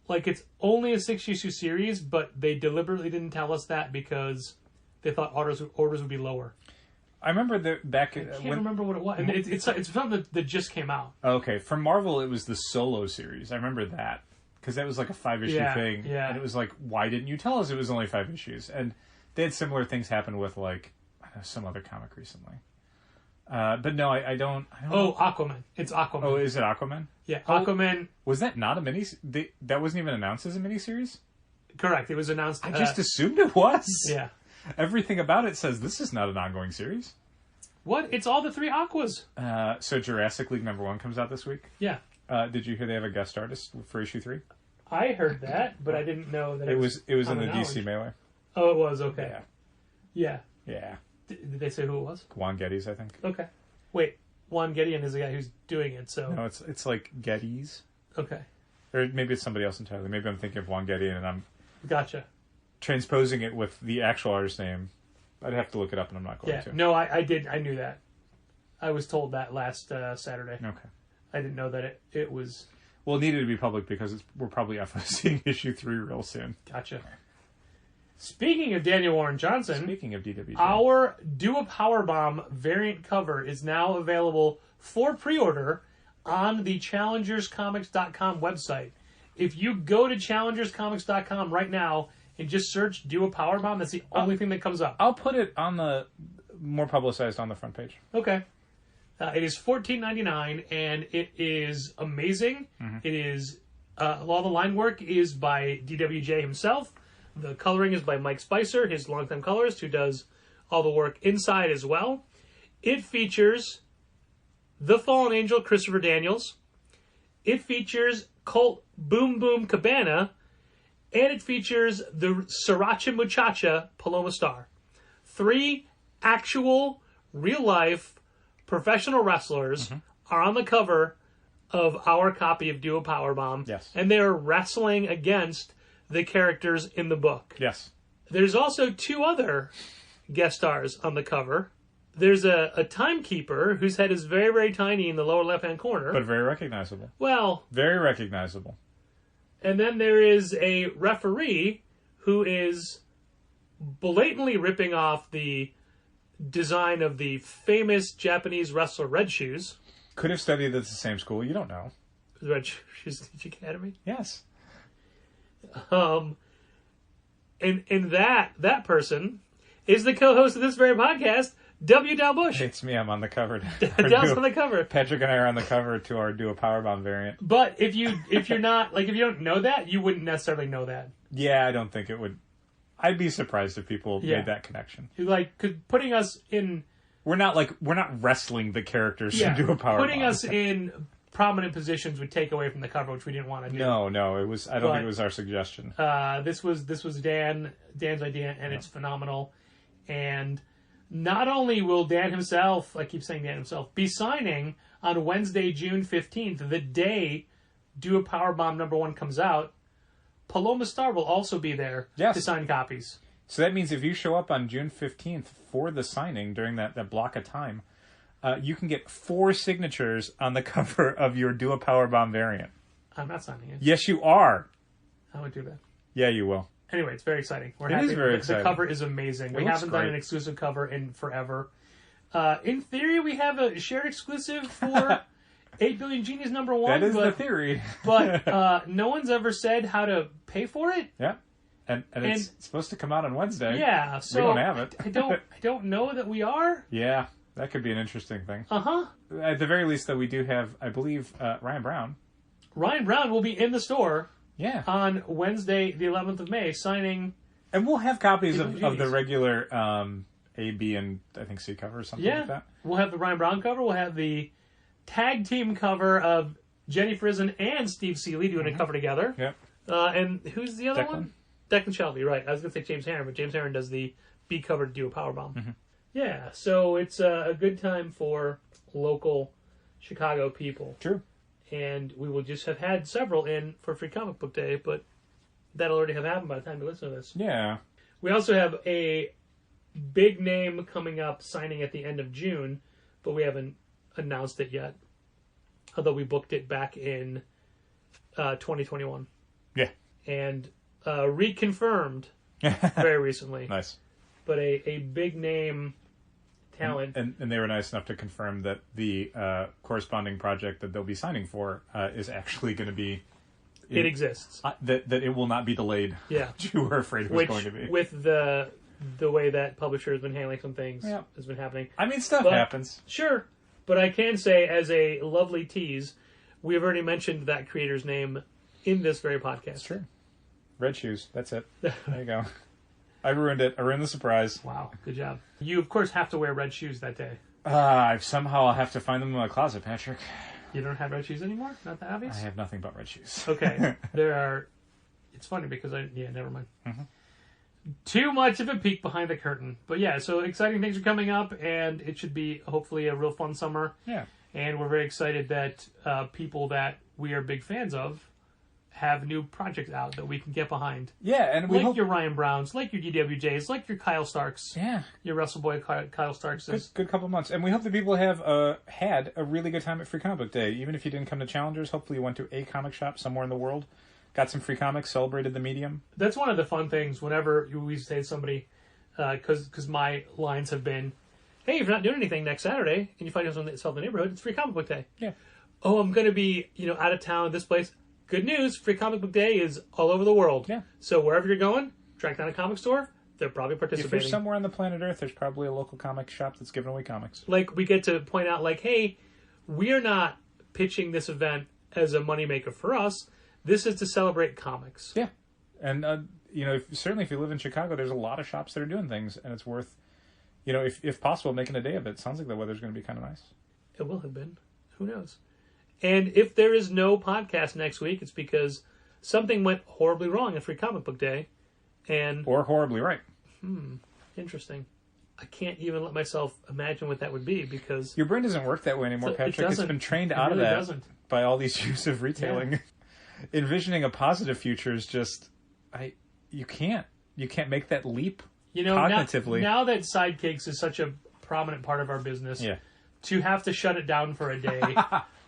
Like, it's only a 6-issue series, but they deliberately didn't tell us that because they thought orders would be lower. I remember back... I can't remember what it was. And it's something that just came out. Okay, from Marvel, it was the Solo series. I remember that. Because that was like a 5-issue thing. Yeah. And it was like, why didn't you tell us it was only 5 issues? And they had similar things happen with, like, I don't know, some other comic recently. But no, I don't know. Aquaman. It's Aquaman. Oh, is it Aquaman? Yeah, Aquaman. Was that not a that wasn't even announced as a miniseries? Correct. It was announced. I just assumed it was. Yeah. Everything about it says this is not an ongoing series. What? It's all the 3 Aquas. So Jurassic League number 1 comes out this week. Yeah. Did you hear they have a guest artist for issue 3? I heard that, but I didn't know that it was in the knowledge. DC mailer. Oh, it was? Okay. Yeah. Yeah. Did they say who it was? Juan Geddes, I think. Okay. Wait, Juan Gideon is the guy who's doing it, so... No, it's like Geddes. Okay. Or maybe it's somebody else entirely. Maybe I'm thinking of Juan Gideon and I'm Gotcha. transposing it with the actual artist's name. I'd have to look it up and I'm not going to. No, I did. I knew that. I was told that last Saturday. Okay. I didn't know that it was... Well, it needed to be public because we're probably FOCing issue 3 real soon. Gotcha. Speaking of Daniel Warren Johnson... Speaking of DWJ. Our Do a Powerbomb variant cover is now available for pre-order on the ChallengersComics.com website. If you go to ChallengersComics.com right now and just search Do a Powerbomb, that's the only thing that comes up. I'll put it on the more publicized on the front page. Okay. It is $14.99, and it is amazing. It is all the line work is by DWJ himself. The coloring is by Mike Spicer, his longtime colorist, who does all the work inside as well. It features the Fallen Angel, Christopher Daniels. It features Colt Boom Boom Cabana. And it features the Sriracha Muchacha, Paloma Star. 3 actual, real-life, professional wrestlers are on the cover of our copy of Do a Powerbomb. Yes. And they're wrestling against the characters in the book. Yes. There's also 2 other guest stars on the cover. There's a timekeeper whose head is very, very tiny in the lower left-hand corner. But very recognizable. Well... Very recognizable. And then there is a referee who is blatantly ripping off the design of the famous Japanese wrestler Red Shoes. Could have studied at the same school. You don't know. Red Shoes Teach Academy? Yes. And that person is the co-host of this very podcast, W. Del Bush. It's me. I'm on the cover. Del's on the cover. Patrick and I are on the cover to our Do a Powerbomb variant. But if you don't know that, you wouldn't necessarily know that. Yeah, I don't think it would. I'd be surprised if people made that connection. Putting us in... We're not wrestling the characters to do a Powerbomb. Putting us in prominent positions would take away from the cover, which we didn't want to do. No, it was. I don't think it was our suggestion. This was Dan's idea, and it's phenomenal. And not only will Dan himself, I keep saying Dan himself, be signing on Wednesday, June 15th, the day Do a Powerbomb number 1 comes out, Paloma Star will also be there to sign copies. So that means if you show up on June 15th for the signing during that block of time, you can get 4 signatures on the cover of your Do a Powerbomb variant. I'm not signing it. Yes, you are. I won't do that. Yeah, you will. Anyway, it's very exciting. We're It happy. is very exciting. The cover is amazing. We looks haven't done great. an exclusive cover in forever. In theory, we have a shared exclusive for 8 Billion Genies #1. That is but, the theory. But no one's ever said how to pay for it. Yeah. And it's supposed to come out on Wednesday. Yeah, so we don't have it. I don't know that we are. Yeah, that could be an interesting thing. Uh-huh. At the very least, though, we do have, I believe, Ryan Brown. Ryan Brown will be in the store Yeah. on Wednesday, the 11th of May, signing. And we'll have copies People of the genius. regular A, B, and I think C cover or something Yeah. like that. We'll have the Ryan Brown cover. We'll have the tag team cover of Jenny Frizen and Steve Seeley doing a cover together. Yep. And who's the other Declan? one? Declan Shelby, right. I was going to say James Herron, but James Herron does the B cover to do a powerbomb. Mm-hmm. Yeah, so it's a good time for local Chicago people. True. And we will just have had several in for Free Comic Book Day, but that'll already have happened by the time you listen to this. Yeah. We also have a big name coming up signing at the end of June, but we haven't announced it yet. Although we booked it back in 2021. Yeah. And reconfirmed very recently. Nice. But a big name talent. And they were nice enough to confirm that the corresponding project that they'll be signing for is actually going to be... It exists. That it will not be delayed. Yeah. You were afraid it was going to be. With the way that publisher has been handling some things Yeah. has been happening. I mean, stuff But- happens. Sure. But I can say, as a lovely tease, we have already mentioned that creator's name in this very podcast. It's true. Red shoes. That's it. There you go. I ruined it. I ruined the surprise. Wow. Good job. You, of course, have to wear red shoes that day. Somehow I'll have to find them in my closet, Patrick. You don't have red shoes anymore? Not that obvious? I have nothing but red shoes. Okay. There are... It's funny because never mind. Mm-hmm. Too much of a peek behind the curtain. But yeah, so exciting things are coming up, and it should be hopefully a real fun summer. Yeah. And we're very excited that people that we are big fans of have new projects out that we can get behind. Yeah, and we Like hope... your Ryan Browns, like your DWJs, like your Kyle Starks. Yeah. Your Wrestle Boy Kyle Starks. Good couple months. And we hope that people have had a really good time at Free Comic Book Day. Even if you didn't come to Challengers, hopefully you went to a comic shop somewhere in the world, got some free comics, celebrated the medium. That's one of the fun things whenever we say to somebody, because my lines have been, hey, if you're not doing anything next Saturday and you find yourself in the neighborhood, it's Free Comic Book Day. Yeah. Oh, I'm going to be, out of town, this place. Good news, Free Comic Book Day is all over the world. Yeah. So wherever you're going, track down a comic store, they're probably If you're participating. somewhere on the planet Earth, there's probably a local comic shop that's giving away comics. Like, we get to point out, like, hey, we are not pitching this event as a moneymaker for us. This is to celebrate comics. Yeah. And, certainly if you live in Chicago, there's a lot of shops that are doing things, and it's worth, if possible, making a day of it. Sounds like the weather's going to be kind of nice. It will have been. Who knows? And if there is no podcast next week, it's because something went horribly wrong at Free Comic Book Day. And Or horribly right. interesting. I can't even let myself imagine what that would be because Your brain doesn't work that way anymore, It Patrick. It's doesn't. been trained It out really of that doesn't. by all these years of retailing. Envisioning a positive future is just... You can't make that leap cognitively. now that Sidekicks is such a prominent part of our business, Yeah. to have to shut it down for a day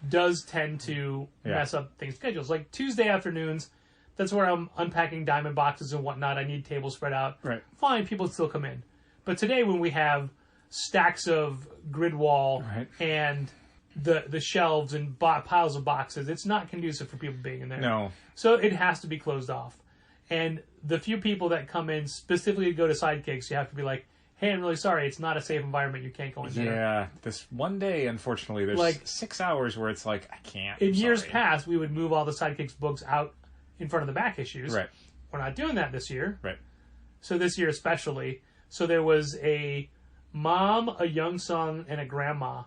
does tend to mess up things schedules. Like Tuesday afternoons, that's where I'm unpacking diamond boxes and whatnot. I need tables spread out. Right. Fine, people still come in. But today when we have stacks of grid wall Right. and the shelves and piles of boxes, it's not conducive for people being in there. No. So it has to be closed off. And the few people that come in specifically to go to Sidekicks, you have to be like, hey, I'm really sorry, it's not a safe environment, you can't go in there. Yeah. This one day, unfortunately, there's Like- 6 hours where it's like, I can't. In I'm years sorry. past, we would move all the Sidekicks books out in front of the back issues. Right. We're not doing that this year. Right. So this year especially. So there was a mom, a young son, and a grandma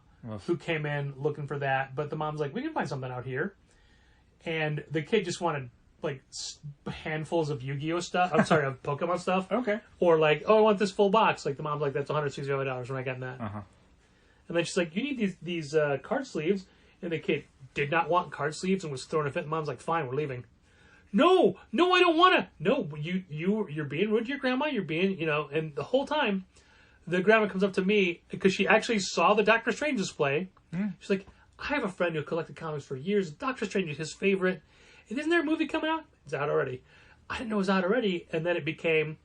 who came in looking for that. But the mom's like, we can find something out here. And the kid just wanted like handfuls of Yu-Gi-Oh stuff. I'm sorry, of Pokemon stuff. Okay. Or like, oh, I want this full box. Like the mom's like, that's $165. We're not getting that. Uh-huh. And then she's like, you need these card sleeves. And the kid did not want card sleeves and was throwing a fit. And mom's like, fine, we're leaving. No, I don't want to. No, you're being rude to your grandma. You're being, and the whole time, the grandma comes up to me because she actually saw the Doctor Strange display. She's like, I have a friend who collected comics for years. Doctor Strange is his favorite. And isn't there a movie coming out? It's out already. I didn't know it was out already. And then it became,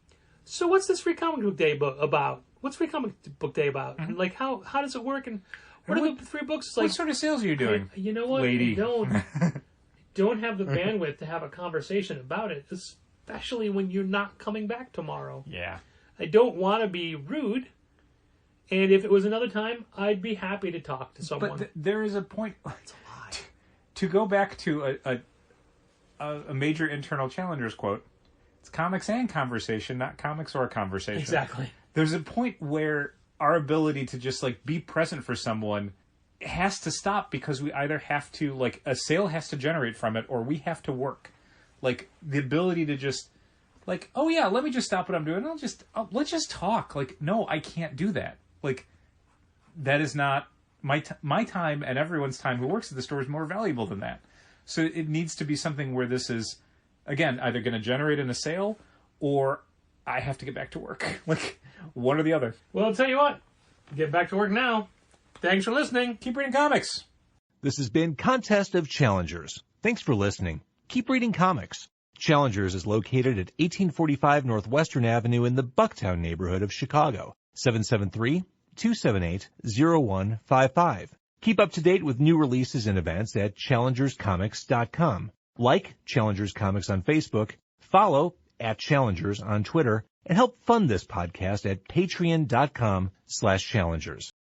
so what's this free comic book day about? What's free comic book day about? And like, how does it work? And what are the 3 books? It's like, what sort of sales are you doing? you know what? lady? Don't have the bandwidth to have a conversation about it, especially when you're not coming back tomorrow. Yeah. I don't want to be rude. And if it was another time, I'd be happy to talk to someone. But there is a point. It's a lie. To go back to a major internal challengers quote, it's comics and conversation, not comics or conversation. Exactly. There's a point where our ability to just like be present for someone has to stop because we either have to, like, a sale has to generate from it or we have to work. Like, the ability to just, like, oh yeah, let me just stop what I'm doing. Let's just talk. Like, no, I can't do that. Like, that is not my time, and everyone's time who works at the store is more valuable than that. So it needs to be something where this is, again, either going to generate in a sale or I have to get back to work. Like, one or the other. Well, I'll tell you what. Get back to work now. Thanks for listening. Keep reading comics. This has been Contest of Challengers. Thanks for listening. Keep reading comics. Challengers is located at 1845 Northwestern Avenue in the Bucktown neighborhood of Chicago. 773-278-0155. Keep up to date with new releases and events at challengerscomics.com. Like Challengers Comics on Facebook, follow @Challengers on Twitter, and help fund this podcast at patreon.com/challengers.